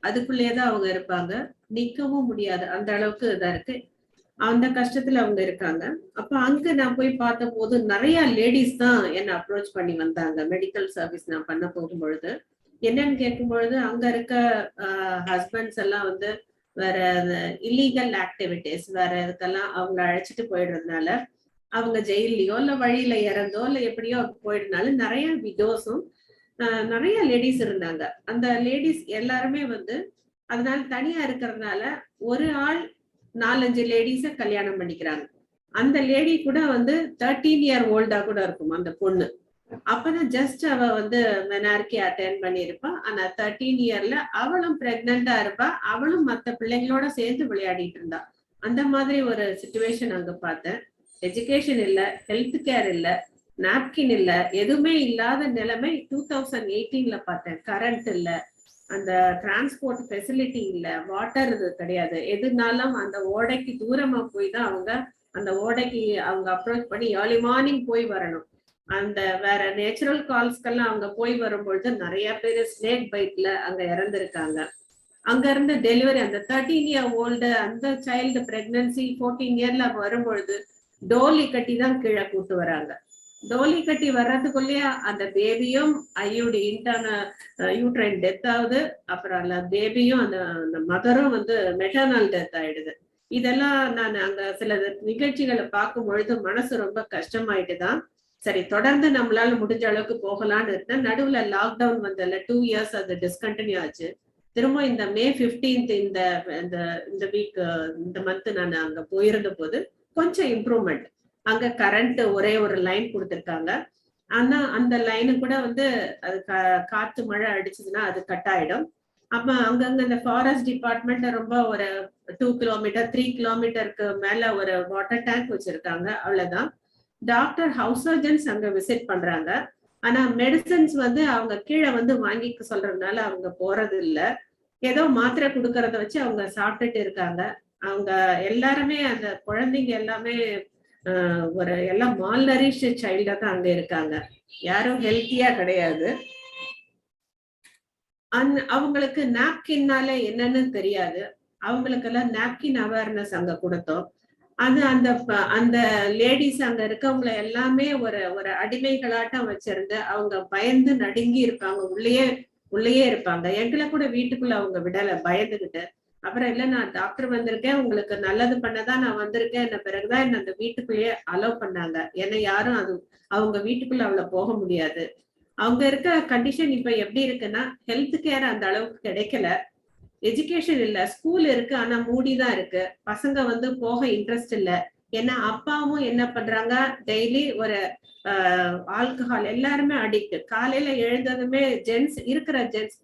அதுக்குள்ளேயேதான் அவங்க இருப்பாங்க. நிக்கவும் முடியாது, அந்த அளவுக்கு இதா இருக்கு. அந்த கஷ்டத்துல அவங்க இருக்காங்க. அப்ப அங்க நான் போய் பார்த்த போது நிறைய லேடிஸ் தான் என்ன அப்ரோச் பண்ணி வந்தாங்க. மெடிக்கல் சர்வீஸ் நான் பண்ண போகும்பொழுது என்னன்னு கேட்கும் பொழுது அங்க இருக்க ஹஸ்பண்ட்ஸ் எல்லாம் வந்து வேற இல்லீகல் ஆக்டிவிட்டிஸ் வேற இதுக்கெல்லாம் அவங்க அழைச்சிட்டு போயிடுறதுனால அவங்க ஜெயிலையோ இல்ல வழியில இறந்தோ இல்ல எப்படியோ போயிடுறதுனால நிறைய விடோஸும் நிறைய லேடிஸ் இருந்தாங்க. அந்த லேடிஸ் எல்லாருமே வந்து அதனால தனியா இருக்கிறதுனால ஒரு ஆள் 4-5 லேடிஸ கல்யாணம் பண்ணிக்கிறாங்க. அந்த லேடி கூட வந்து 13 இயர் ஓல்டா கூட இருக்கும் அந்த பொண்ணு. அப்பதான் ஜஸ்ட் அவ வந்து மெனார்கி அட்டென்ட் பண்ணிருப்பா. ஆனா 13 இயர்ல அவளும் பிரெக்னண்டா இருப்பா, அவளும் மத்த பிள்ளைங்களோட சேர்ந்து விளையாடிட்டு இருந்தா. அந்த மாதிரி ஒரு சிச்சுவேஷன் அங்க பார்த்தேன். எஜுகேஷன் இல்ல, ஹெல்த் கேர் இல்ல, நாப்கின் இல்ல, எதுவுமே இல்லாத நிலைமை 2018ல பார்த்தேன். கரண்ட் இல்ல, அந்த டிரான்ஸ்போர்ட் ஃபெசிலிட்டி இல்ல, வாட்டர் இது கிடையாது. எதுனாலும் அந்த ஓடைக்கு தூரமா போய் தான் அவங்க அந்த ஓடைக்கு அவங்க அப்ரோச் பண்ணி ஏர்லி மார்னிங் போய் வரணும். அந்த வேற நேச்சுரல் கால்ஸ்க்கெல்லாம் அவங்க போய் வரும்பொழுது நிறைய பேர் ஸ்னேக் பைட்ல அங்க இறந்துருக்காங்க. அங்க இருந்து டெலிவரி அந்த 13 இயர் ஓல்டு அந்த சைல்டு பிரெக்னன்சி 14 இயர்ல வரும்பொழுது டோலி கட்டி தான் கீழே கூட்டு வராங்க. டோலி கட்டி வர்றதுக்குள்ளேயே அந்த பேபியும் ஐயோட யூட்ரைன் டெத் ஆகுது. அப்புறம் அந்த பேபியும் அந்த மதரும் வந்து மெட்டர்னல் டெத் ஆயிடுது. இதெல்லாம் நான் அங்க சில நிகழ்ச்சிகளை பார்க்கும் பொழுது மனசு ரொம்ப கஷ்டமாயிட்டுதான் சரி தொடர்ந்து நம்மளால முடிஞ்ச அளவுக்கு போகலான்னு இருந்தேன். நடுவுல லாக்டவுன் வந்தல 2 இயர்ஸ் அது டிஸ்கண்டினியூ ஆச்சு. திரும்ப இந்த May 15th இந்த வீக் இந்த மந்த் நான் அங்க போயிருந்த போது கொஞ்சம் இம்ப்ரூவ்மெண்ட். அங்க கரண்ட் ஒரே ஒரு லைன் கொடுத்துருக்காங்க. ஆனா அந்த லைனு கூட வந்து அது காற்று மழை அடிச்சதுன்னா அது கட் ஆயிடும். அப்ப அங்கங்க இந்த ஃபாரஸ்ட் டிபார்ட்மெண்ட் ரொம்ப ஒரு 2 கிலோமீட்டர் 3 கிலோமீட்டருக்கு மேல ஒரு வாட்டர் டேங்க் வச்சிருக்காங்க, அவ்வளவுதான். டாக்டர் ஹவுஸ் சர்ஜன்ஸ் அங்க விசிட் பண்றாங்க. ஆனா மெடிசன்ஸ் வந்து அவங்க கீழே வந்து வாங்கிக்க சொல்றதுனால அவங்க போறது இல்ல. ஏதோ மாத்திரை கொடுக்கறத வச்சு அவங்க சாப்பிட்டுட்டு இருக்காங்க. அவங்க எல்லாருமே அந்த குழந்தைங்க எல்லாமே ஒரு எல்லாம் மால்நரிஷ்டு சைல்டா தான் அங்க இருக்காங்க. யாரும் ஹெல்த்தியா கிடையாது. அவங்களுக்கு நாப்கின்னால என்னன்னு தெரியாது. அவங்களுக்கெல்லாம் நாப்கின் அவேர்னஸ் அங்க கொடுத்தோம். அது அந்த லேடிஸ் அங்க இருக்கவங்களை எல்லாமே ஒரு அடிமைகளாட்டம் வச்சிருந்து அவங்க பயந்து நடுங்கி இருப்பாங்க. உள்ளேயே இருப்பாங்க. எங்களை கூட வீட்டுக்குள்ள அவங்க விடல, பயந்துகிட்டு. அப்புறம் இல்ல நான் டாக்டர் வந்திருக்கேன், உங்களுக்கு நல்லது பண்ணதான் நான் வந்திருக்கேன், என்ன பிறகுதான் என்ன அந்த வீட்டுக்குள்ளேயே அலோவ் பண்ணாங்க. ஏன்னா யாரும் அவங்க வீட்டுக்குள்ள அவளை போக முடியாது. அவங்க இருக்க கண்டிஷன் இப்ப எப்படி இருக்குன்னா ஹெல்த் கேர் அந்த அளவுக்கு கிடைக்கல, எஜுகேஷன் இல்ல, ஸ்கூல் இருக்கு ஆனா மூடிதான் இருக்கு. பசங்க வந்து போக இன்ட்ரெஸ்ட் இல்ல. ஏன்னா அப்பாவும் என்ன பண்றாங்க, டெய்லி ஒரு ஆல்கஹால், எல்லாருமே அடிக்ட். காலையில எழுந்ததுமே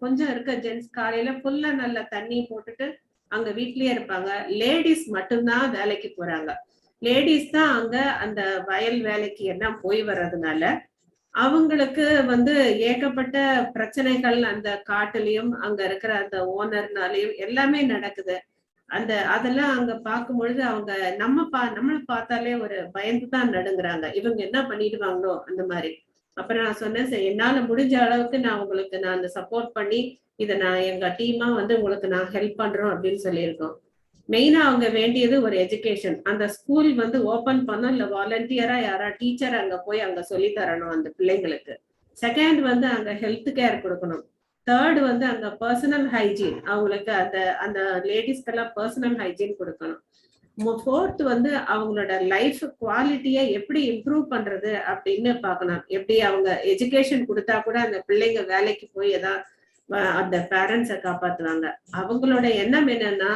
கொஞ்சம் இருக்க ஜென்ஸ் காலையில ஃபுல்லா நல்ல தண்ணி போட்டுட்டு அங்க வீட்லயே இருப்பாங்க. லேடிஸ் மட்டும்தான் வேலைக்கு போறாங்க. லேடிஸ் தான் அங்க அந்த வயல் வேலைக்கு என்ன போய் வர்றதுனால அவங்களுக்கு வந்து ஏகப்பட்ட பிரச்சனைகள் அந்த காட்டுலயும் அங்க இருக்கிற அந்த ஓனர்னாலையும் எல்லாமே நடக்குது. அதெல்லாம் அங்க பார்க்கும் பொழுது அவங்க நம்மளை பார்த்தாலே ஒரு பயந்துதான் நடுங்குறாங்க. இவங்க என்ன பண்ணிடுவாங்களோ அந்த மாதிரி. அப்புறம் நான் சொன்னேன், சரி என்னால முடிஞ்ச அளவுக்கு நான் உங்களுக்கு நான் சப்போர்ட் பண்ணி இதை நான் எங்க டீமா வந்து உங்களுக்கு நான் ஹெல்ப் பண்றோம் அப்படின்னு சொல்லியிருக்கோம். மெயினா அவங்க வேண்டியது ஒரு எஜுகேஷன். அந்த ஸ்கூல் வந்து ஓபன் பண்ணோம், இல்ல வாலண்டியரா யாரா டீச்சர் அங்க போய் அங்க சொல்லி தரணும் அந்த பிள்ளைங்களுக்கு. செகண்ட் வந்து அங்க ஹெல்த் கேர் கொடுக்கணும். தேர்ட் வந்து அங்க பர்சனல் ஹைஜீன், அவங்களுக்கு அந்த லேடிஸ்க்கெல்லாம் பர்சனல் ஹைஜீன் கொடுக்கணும். ஃபோர்த் வந்து அவங்களோட லைஃப் குவாலிட்டியை எப்படி இம்ப்ரூவ் பண்றது அப்படின்னு பார்க்கணும். எப்படி அவங்க எஜுகேஷன் கொடுத்தா கூட அந்த பிள்ளைங்க வேலைக்கு போய் ஏதாவது அந்த பேரண்ட்ஸை காப்பாத்துவாங்க. அவங்களோட எண்ணம் என்னன்னா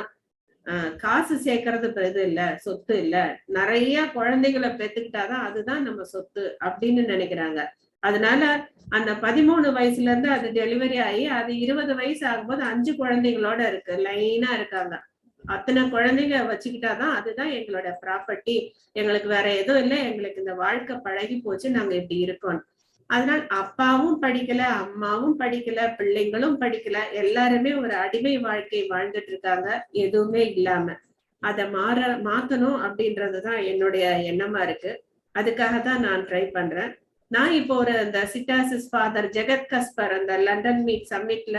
காசு சேர்க்கறது இது இல்ல, சொத்து இல்ல, நிறைய குழந்தைகளை பெத்துக்கிட்டாதான் அதுதான் நம்ம சொத்து அப்படின்னு நினைக்கிறாங்க. அதனால அந்த 13 வயசுல இருந்து அது டெலிவரி ஆகி அது 20 வயசு ஆகும்போது 5 குழந்தைங்களோட இருக்கு, லைனா இருக்காங்க. அத்தனை குழந்தைங்க வச்சுக்கிட்டாதான் அதுதான் எங்களோட ப்ராப்பர்ட்டி, எங்களுக்கு வேற எதுவும் இல்லை, எங்களுக்கு இந்த வாழ்க்கை பழகி போச்சு, நாங்க இப்படி இருக்கோம். அதனால அப்பாவும் படிக்கல, அம்மாவும் படிக்கல, பிள்ளைங்களும் படிக்கல, எல்லாருமே ஒரு அடிமை வாழ்க்கை வாழ்ந்துட்டு இருக்காங்க எதுவுமே இல்லாம. அதை மாத்தணும் அப்படின்றதுதான் என்னுடைய எண்ணமா இருக்கு. அதுக்காக தான் நான் ட்ரை பண்றேன். நான் இப்போ ஒரு இந்த சிட்டாசிஸ் ஃபாதர் ஜெகத் கஸ்பர் அந்த லண்டன் மீட் சம்மிட்ல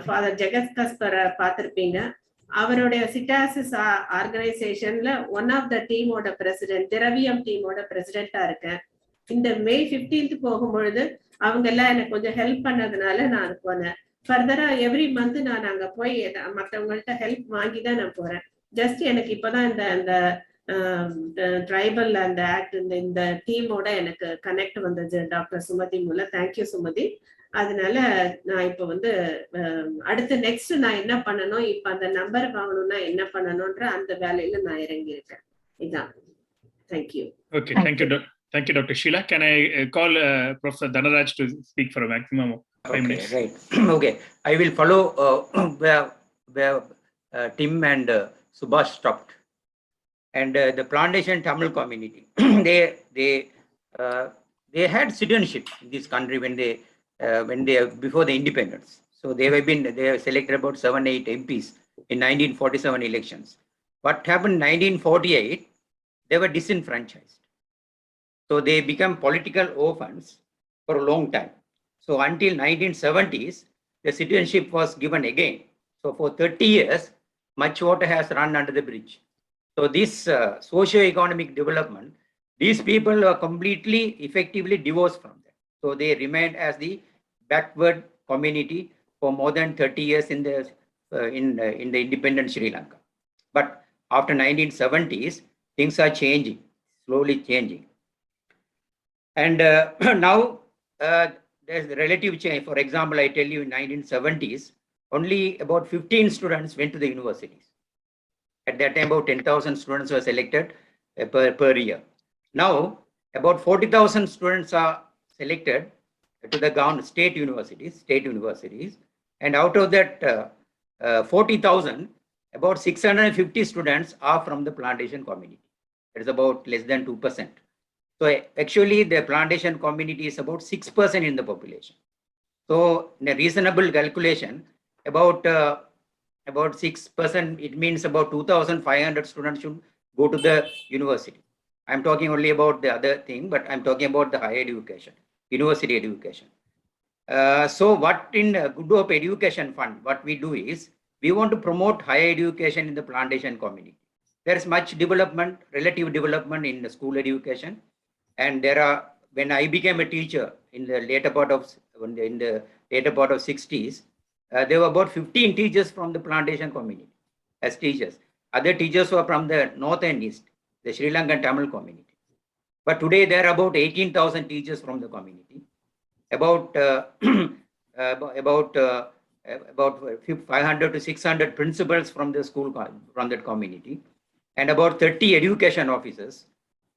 ஃபாதர் ஜெகத் கஸ்பரை பார்த்திருப்பீங்க. அவருடைய சிட்டாசிஸ் ஆர்கனைசேஷன்ல ஒன் ஆஃப் த டீமோட பிரசிடென்ட், திரவியம் டீமோட பிரசிடென்டா இருக்கேன். இந்த மே 15th போகும்பொழுது அவங்க எல்லாம் எனக்கு கொஞ்சம் ஹெல்ப் பண்ணதுனால நான் போனேன். ஃபர்தரா எவ்ரி மந்த் நான் அங்க போய் மற்றவங்கள்ட்ட ஹெல்ப் வாங்கி தான் நான் போறேன். ஜஸ்ட் எனக்கு இப்பதான் இந்த ட்ரைபல் அந்த ஆக்ட் இந்த டீமோட எனக்கு கனெக்ட் வந்தது டாக்டர் சுமதி மூலம். தேங்க்யூ சுமதி. அதனால நான் இப்ப வந்து அடுத்து நெக்ஸ்ட் நான் என்ன பண்ணணும், இப்ப அந்த நம்பர் வாங்கணும்னா என்ன பண்ணணும்ன்ற அந்த வேலையில நான் இறங்கி இருக்கேன். இதான். Thank you. Okay, thank you. Thank you, Dr. Sheila. Can I call Professor Dhanaraj to speak for a maximum of 5 minutes? Right. Okay. I will follow where Tim and Subhash stopped. And the plantation Tamil community, they had citizenship in this country when they before the independence. So they have selected about 7-8 MPs in 1947 elections. What happened in 1948? They were disenfranchised. So they became political orphans for a long time. So until 1970s, the citizenship was given again. So for 30 years, much water has run under the bridge. So this socio-economic development, these people were completely, effectively divorced from them. So they remained as the backward community for more than 30 years in the independent Sri Lanka. But after 1970s, things are changing, slowly changing. And now there's the relative change. For example, I tell you in 1970s, only about 15 students went to the universities. At that time, about 10,000 students were selected per year. Now, about 40,000 students are selected to the state universities. And out of that 40,000, about 650 students are from the plantation community. It is about less than 2%. So actually, the plantation community is about 6% in the population. So in a reasonable calculation, about 6%, it means about 2,500 students should go to the university. I'm talking only about the other thing, but I'm talking about the higher education, university education. So what in Good Hope Education Fund, what we do is, we want to promote higher education in the plantation community. There is much development, relative development in the school education. And when I became a teacher in the later part of 60s, there were about 15 teachers from the plantation community as teachers. Other teachers were from the north and east, the Sri Lankan Tamil community. But today there are about 18,000 teachers from the community, about 500 to 600 principals from the school from that community, and about 30 education officers,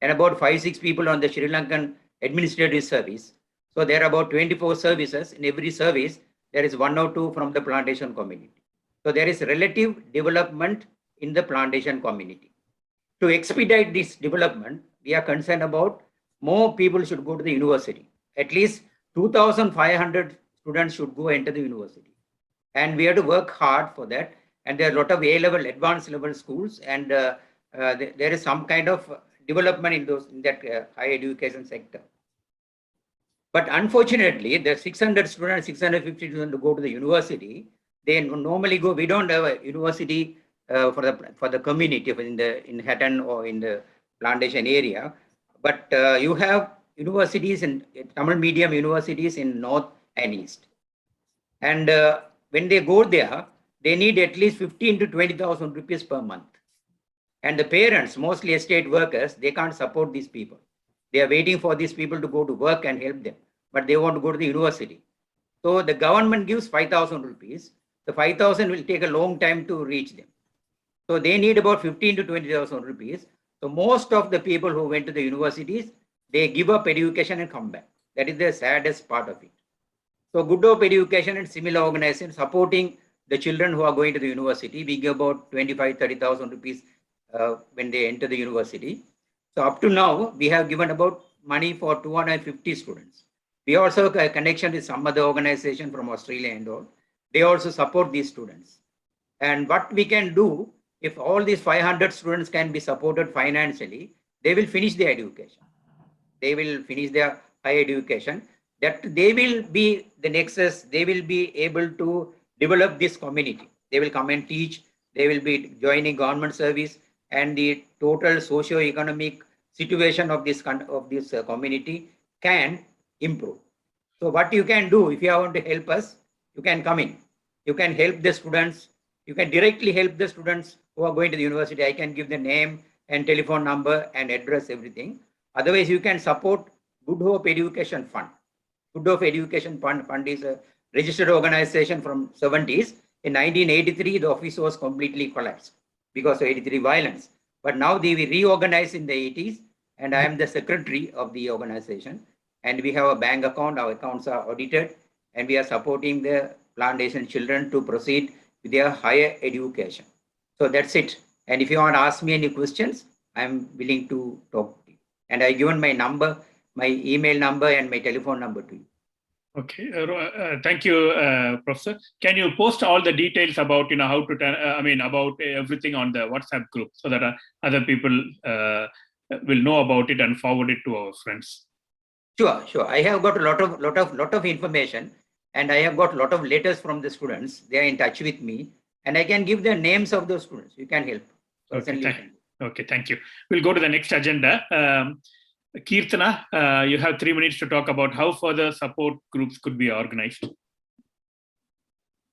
and about 5-6 people on the Sri Lankan administrative service. So there are about 24 services. In every service, there is 1 or 2 from the plantation community. So there is relative development in the plantation community. To expedite this development, we are concerned about more people should go to the university. At least 2,500 students should go into the university. And we have to work hard for that. And there are a lot of A-level, advanced level schools, and there is some kind of development in that higher education sector. But unfortunately, the 600 students, 650 students to go to the university, they normally go. We don't have a university for the community in Hatton or in the plantation area. But you have universities in Tamil medium universities in north and east. And when they go there, they need at least 15 to 20,000 rupees per month. And the parents, mostly estate workers, they can't support these people. They are waiting for these people to go to work and help them, but they want to go to the university. So the government gives 5,000 rupees. The 5,000 will take a long time to reach them. So they need about 15 to 20,000 rupees. So most of the people who went to the universities, they give up education and come back. That is the saddest part of it. So Good Hope Education and similar organizations supporting the children who are going to the university. We give about 25,000-30,000 rupees when they enter the university. So up to now, we have given about money for 250 students. We also have a connection with some other organization from Australia and all. They also support these students. And what we can do, if all these 500 students can be supported financially, they will finish their education. They will finish their higher education. That they will be the nexus. They will be able to develop this community. They will come and teach. They will be joining government service, and the total socio-economic situation of this community can improve. So what you can do, if you want to help us, you can come in. You can help the students. You can directly help the students who are going to the university. I can give the name and telephone number and address, everything. Otherwise, you can support Good Hope Education Fund. Good Hope Education Fund is a registered organization from 70s. In 1983, the office was completely collapsed because of 83 violence. But now we reorganized in the 80s, and I am the secretary of the organization. And we have a bank account. Our accounts are audited, and we are supporting the plantation children to proceed with their higher education. So that's it. And if you want to ask me any questions, I'm willing to talk to you. And I given my number, my email number, and my telephone number to you. Okay, thank you, Professor. Can you post all the details about how to about everything on the WhatsApp group so that other people will know about it and forward it to our friends? Sure. I have got a lot of information, and I have got a lot of letters from the students. They are in touch with me, and I can give the names of those students. You can help. Okay, thank you. We'll go to the next agenda. Kirtana, you have 3 minutes to talk about how further support groups could be organized.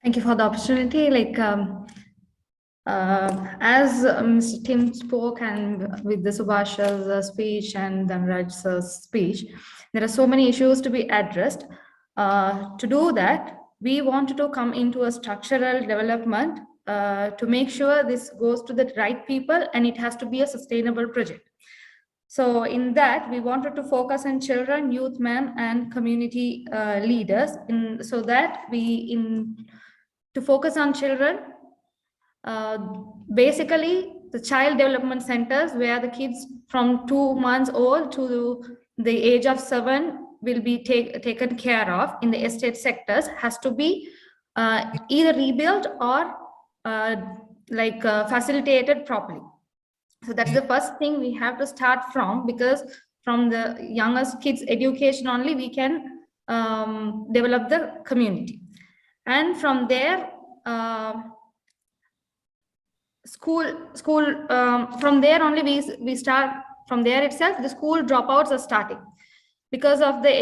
Thank you for the opportunity. As Mr. Tim spoke, and with the Subhash's speech and Dhanraj's speech, there are so many issues to be addressed. To do that, we wanted to come into a structural development to make sure this goes to the right people, and it has to be a sustainable project. So in that, we wanted to focus on children, youth, men, and community leaders. So that to focus on children, basically the child development centers where the kids from 2 months old to the age of 7 will be taken care of in the estate sectors has to be either rebuilt or facilitated properly. So that's the first thing we have to start from, because from the youngest kids' education only we can develop the community. And from there, from there only we start. From there itself, the school dropouts are starting because of the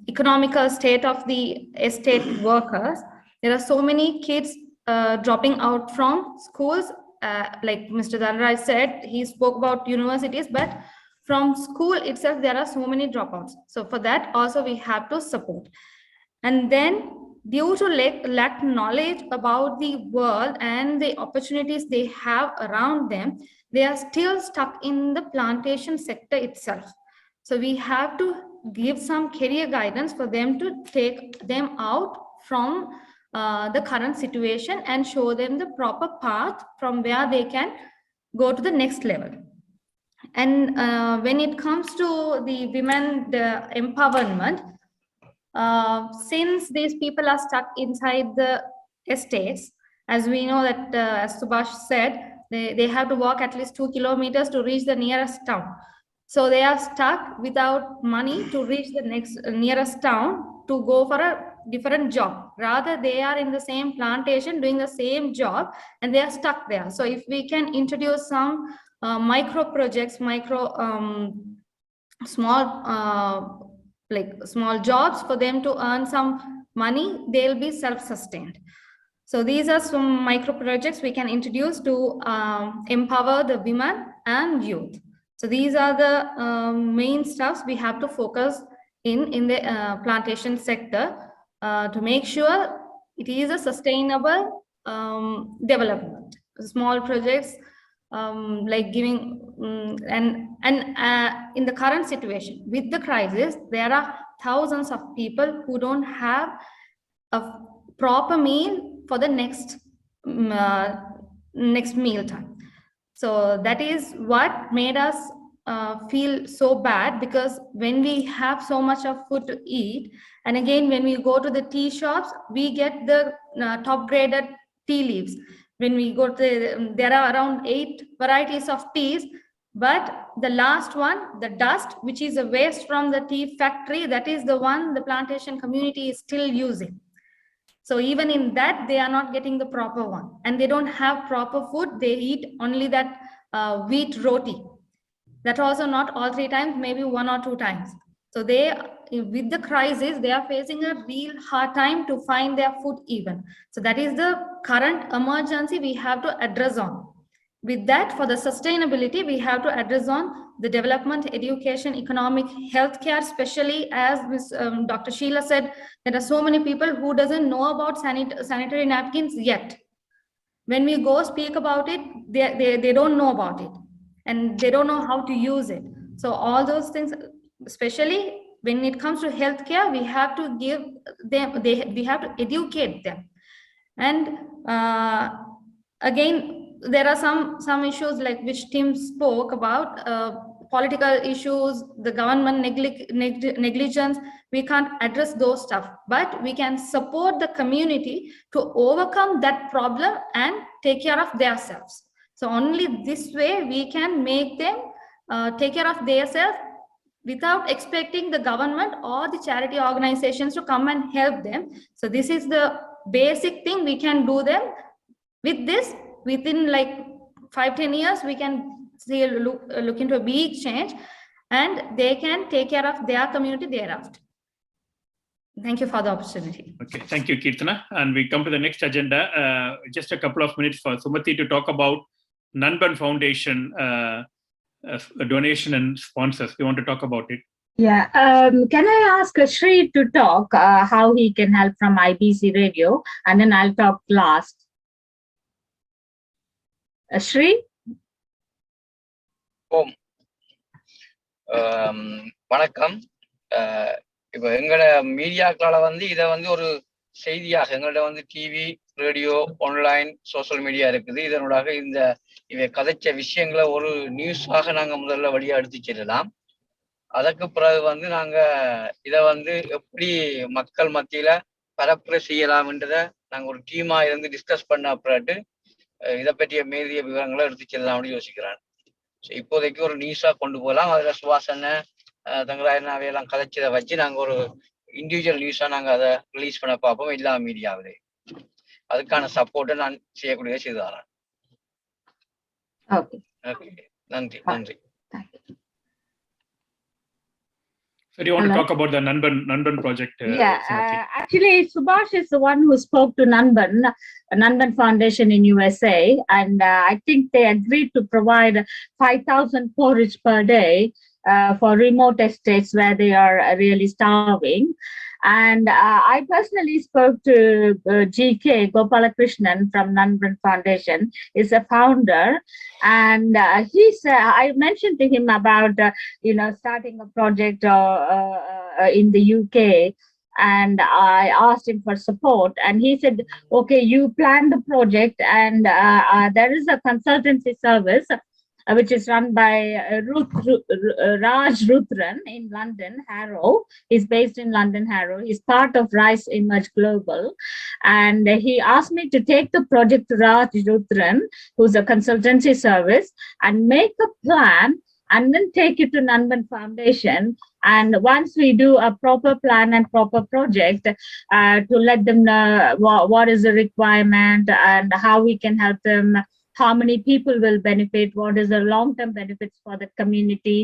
economical state of the estate workers. There are so many kids dropping out from schools. Like Mr. Dhanraj said, he spoke about universities, but from school itself, there are so many dropouts. So for that also we have to support. And then due to lack knowledge about the world and the opportunities they have around them, they are still stuck in the plantation sector itself. So we have to give some career guidance for them to take them out from the current situation and show them the proper path from where they can go to the next level. And when it comes to the women empowerment, since these people are stuck inside the estates, as we know that, as Subhash said, they have to walk at least 2 kilometers to reach the nearest town. So they are stuck without money to reach the nearest town to go for a different job. Rather, they are in the same plantation doing the same job, and they are stuck there. So if we can introduce some micro projects, small jobs for them to earn some money, they'll be self-sustained. So these are some micro projects we can introduce to empower the women and youth. So these are the main stuffs we have to focus in the plantation sector to make sure it is a sustainable development. Small projects like giving in the current situation with the crisis, there are thousands of people who don't have a proper meal for the next meal time. So that is what made us feel so bad, because when we have so much of food to eat, and again when we go to the tea shops, we get the top graded tea leaves. When we go to there are around 8 varieties of teas, but the last one, the dust, which is a waste from the tea factory, that is the one the plantation community is still using. So even in that, they are not getting the proper one, and they don't have proper food. They eat only that wheat roti. That also not all 3 times, maybe 1 or 2 times. So they, with the crisis, they are facing a real hard time to find their food even. So that is the current emergency we have to address on. With that, for the sustainability, we have to address on the development, education, economic, healthcare, especially as Dr. Sheila said, there are so many people who doesn't know about sanitary napkins yet. When we go speak about it, they don't know about it, and they don't know how to use it. So all those things, especially when it comes to healthcare, we have to give them, we have to educate them. And again, there are some issues like which Tim spoke about, political issues, the government negligence. We can't address those stuff, but we can support the community to overcome that problem and take care of themselves. So only this way we can make them take care of themselves without expecting the government or the charity organizations to come and help them. So this is the basic thing we can do them. With this, within like 5-10 years, we can see look into a big change, and they can take care of their community thereafter. Thank you for the opportunity. Okay, thank you, Kirtana. And we come to the next agenda. Just a couple of minutes for Sumati to talk about Nanban Foundation donation and sponsors. We want to talk about it. Yeah, can I ask Shri to talk how he can help from IBC Radio, and then I'll talk last. Shri? வணக்கம். இப்போ எங்களோட மீடியாக்களால இதை ஒரு செய்தியாக எங்கள்ட்ட TV, radio, online, social media இருக்குது. இதனூடாக இவை கதைச்ச விஷயங்களை ஒரு நியூஸாக நாங்கள் முதல்ல வழியா எடுத்து செல்லலாம். அதற்கு பிறகு நாங்க இதை எப்படி மக்கள் மத்தியில பரப்புரை செய்யலாம்ன்றதை நாங்கள் ஒரு டீமா இருந்து டிஸ்கஸ் பண்ண பிறகு இதை பற்றிய மேதிய விவரங்களை எடுத்து செல்லலாம்னு யோசிக்கிறேன். இப்போதைக்கு ஒரு நியூஸா கொண்டு போகலாம். அதுல சுவாசனை தங்கராயன் அவையெல்லாம் கதைச்சதை வச்சு நாங்க ஒரு இண்டிவிஜுவல் நியூஸா நாங்க அதை ரிலீஸ் பண்ண பார்ப்போம் எல்லா மீடியாவிலே. அதுக்கான சப்போர்ட்டை நான் செய்யக்கூடிய செய்து தரேன். நன்றி நன்றி. So do you want to talk about the Nanban project? Actually, Subhash is the one who spoke to Nanban Foundation in USA, and I think they agreed to provide 5,000 porridge per day for remote estates where they are really starving. And I personally spoke to GK Gopalakrishnan from Nanban Foundation. He's a founder, and I mentioned to him about starting a project in the UK, and I asked him for support, and he said, "Okay, you plan the project, and there is a consultancy service." Which is run by Raj Rutran in London, Harrow. He's based in London, Harrow. He's part of Rice Emerge Global. And he asked me to take the project to Raj Rutran, who's a consultancy service, and make a plan and then take it to Nanban Foundation. And once we do a proper plan and proper project, to let them know what is the requirement and how we can help them, how many people will benefit, what is the long-term benefits for the community,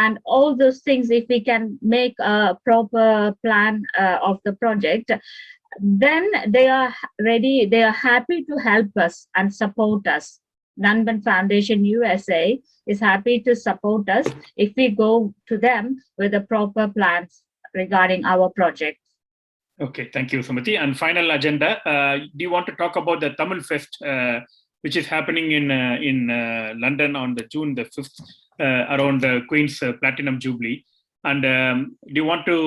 and all those things. If we can make a proper plan of the project, then they are ready, they are happy to help us and support us. Nanban Foundation USA is happy to support us if we go to them with the proper plans regarding our project. Okay, thank you, Sumati. And final agenda, do you want to talk about the Tamil Fest, which is happening in London on the June the 5th, around the Queen's Platinum Jubilee? And do you want to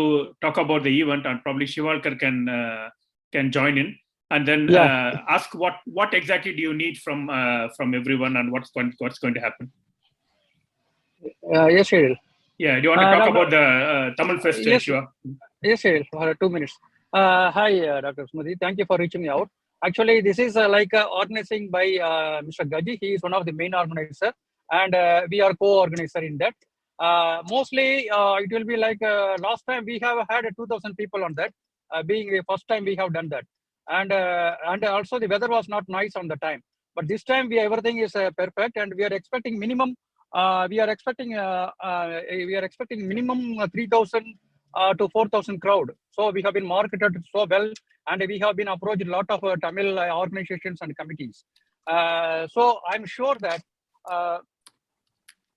talk about the event? And probably Shivalkar can join in. and then Yeah. ask what exactly do you need from everyone and what's going to happen. Yes, Eril. Yeah, do you want to talk about the Tamil Fest, Yes, Shiva? yes, Eril, for 2 minutes. Hi, Dr. Sumathi. Thank you for reaching me out. Actually, this is organizing by Mr. Gaji. He is one of the main organizer, and we are co-organizer in that. Mostly, it will be like last time we have had 2,000 people on that, being the first time we have done that, and also the weather was not nice on the time. But this time, everything is perfect, and we are expecting minimum. We are expecting minimum 3,000 to 4,000 crowd. So we have been marketed so well, and we have been approached a lot of Tamil organizations and committees. So I'm sure that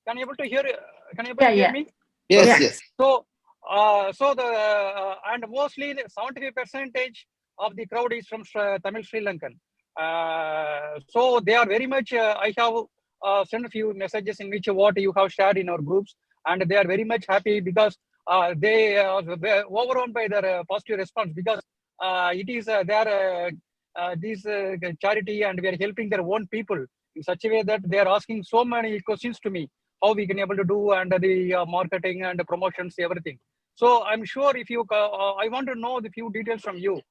can you able to hear? Can you able to hear me? Yes, Okay. yes. So and mostly 75% of the crowd is from Tamil Sri Lankan. So they are very much. I have sent a few messages in which what you have shared in our groups, and they are very much happy because they are overwhelmed by their positive response, because it is their this charity, and we are helping their own people in such a way that they are asking so many questions to me, how we can able to do, and the marketing and the promotions, everything. So I'm sure if you, I want to know the few details from you,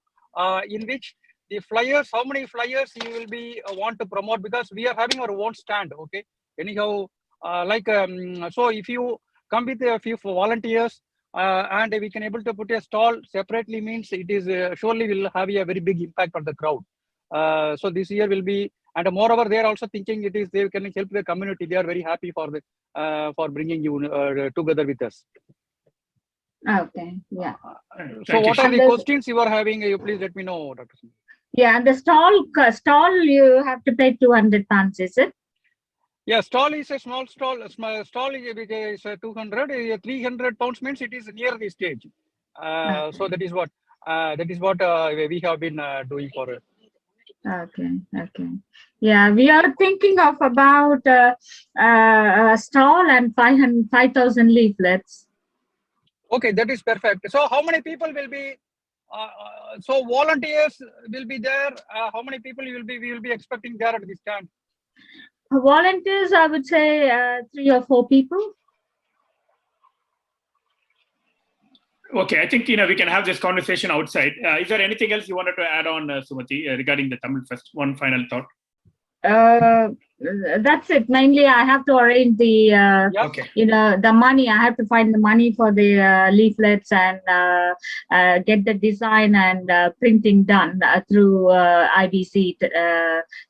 in which the flyers, how many flyers you will be want to promote, because we are having our own stand. Okay. Anyhow, so if you come with a few volunteers, and we can able to put a stall separately, means it is surely will have a very big impact on the crowd. So this year will be, and moreover, they are also thinking it is they can help the community. They are very happy for bringing you together with us. Okay, yeah. So what are the questions you are having? You please let me know, Dr. Smith. Yeah, and the stall you have to pay 200 pounds, is it? Yeah, stall is a small stall. A small stall is 200. 300 pounds means it is near the stage. So that is what we have been doing for it. Okay. Yeah, we are thinking of about a stall and 5,000 leaflets. Okay, that is perfect. So how many people will be? So volunteers will be there. How many people we will be expecting there at this stand? Volunteers, I would say 3 or 4 people. Okay, I think we can have this conversation outside. Is there anything else you wanted to add on, Sumathi, regarding the Tamil Fest? One final thought. That's it. Mainly, I have to arrange the the money. I have to find the money for the leaflets and get the design and printing done through IBC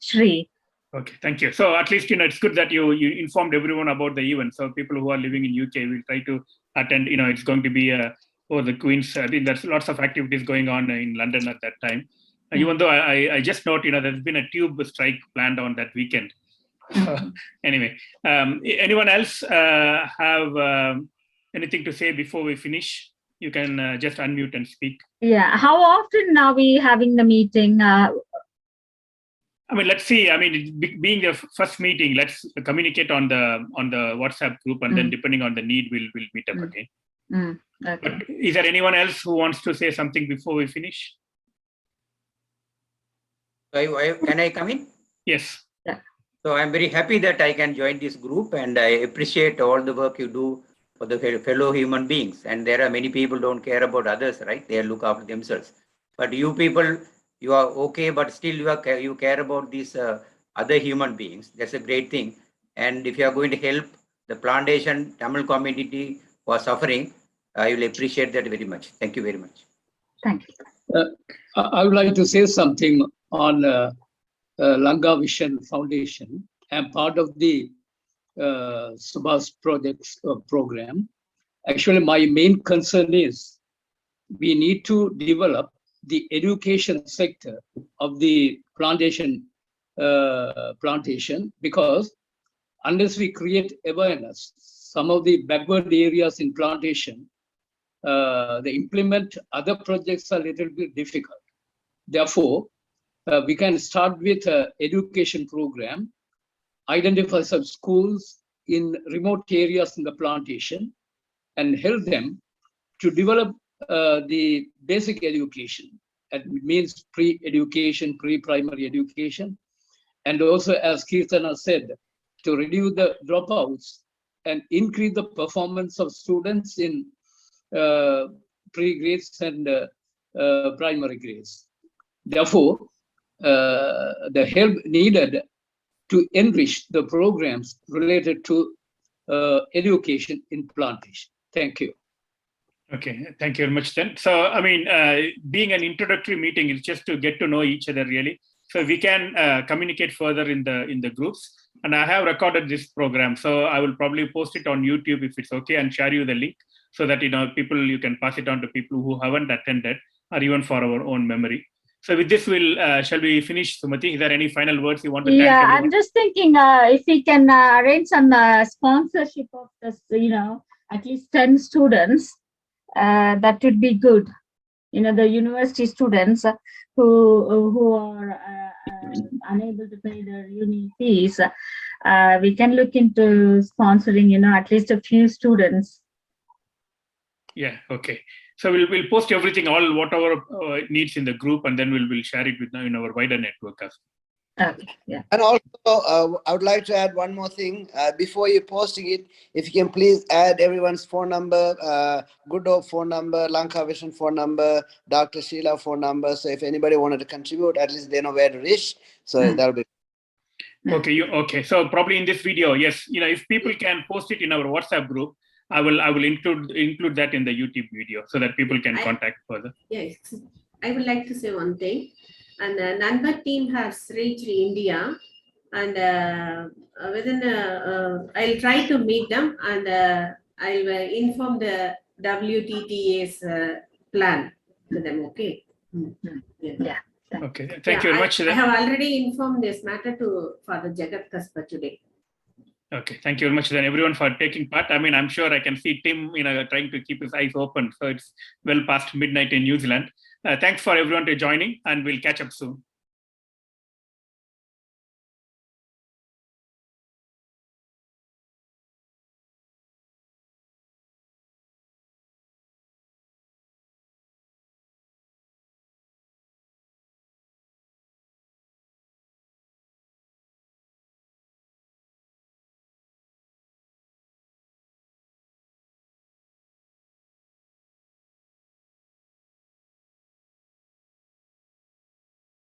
Shri. Okay, thank you. So at least it's good that you informed everyone about the event. So people who are living in UK will try to attend. It's going to be over the Queen's. I think there's lots of activities going on in London at that time. Even though I just note, there's been a tube strike planned on that weekend. Anyway, anyone else have anything to say before we finish? You can just unmute and speak. Yeah. How often are we having the meeting? I mean, let's see. I mean, being the first meeting, let's communicate on the WhatsApp group, and then depending on the need, we'll meet up again. Okay. But is there anyone else who wants to say something before we finish? Can I come in? Yes. Yeah. So I'm very happy that I can join this group, and I appreciate all the work you do for the fellow human beings. And there are many people don't care about others, right? They look after themselves. But you people, you are okay, but still you care about these other human beings. That's a great thing. And if you are going to help the plantation Tamil community who are suffering, I will appreciate that very much. Thank you very much. Thank you. I would like to say something on Lanka Vision Foundation. I'm part of the Subhas Projects program. Actually, my main concern is we need to develop the education sector of the plantation, because unless we create awareness, some of the backward areas in plantation, they implement other projects are a little bit difficult. Therefore, we can start with an education program, identify some schools in remote areas in the plantation, and help them to develop the basic education It means pre-education, pre-primary education. And also, as Kirtana said, to reduce the dropouts and increase the performance of students in pre-grades and primary grades. Therefore, the help needed to enrich the programs related to education in plantation. Thank you. Okay, thank you very much then. So, I mean, being an introductory meeting is just to get to know each other really. So we can communicate further in the groups. And I have recorded this program, so I will probably post it on YouTube if it's okay, and share you the link so that you can pass it on to people who haven't attended, or even for our own memory. So with this, shall we finish, Sumati? Is there any final words you want to thank everyone? I'm just thinking if we can arrange some sponsorship of this, at least 10 students, that would be good. The university students who are unable to pay their uni fees, we can look into sponsoring, at least a few students. Yeah, okay. So we'll post everything, all whatever needs in the group, and then we'll share it in our wider network as well. Okay, yeah. And also, I would like to add one more thing. Before you're posting it, if you can please add everyone's phone number, Good Hope phone number, Lanka Vision phone number, Dr. Sheila phone number. So if anybody wanted to contribute, at least they know where to reach. So that'll be. Okay, okay. So probably in this video, yes, if people can post it in our WhatsApp group, I will include that in the YouTube video so that people can contact further. Yes, I would like to say one thing. And the Nanba team has reached India, and I'll try to meet them, and I'll inform the WTTA's plan to them. Okay. Yeah. Okay. Thank you very much. I have already informed this matter to Father Jagat Kaspa today. Okay, thank you very much then everyone for taking part. I mean, I'm sure I can see Tim, trying to keep his eyes open. So it's well past midnight in New Zealand. Thanks for everyone to joining, and we'll catch up soon.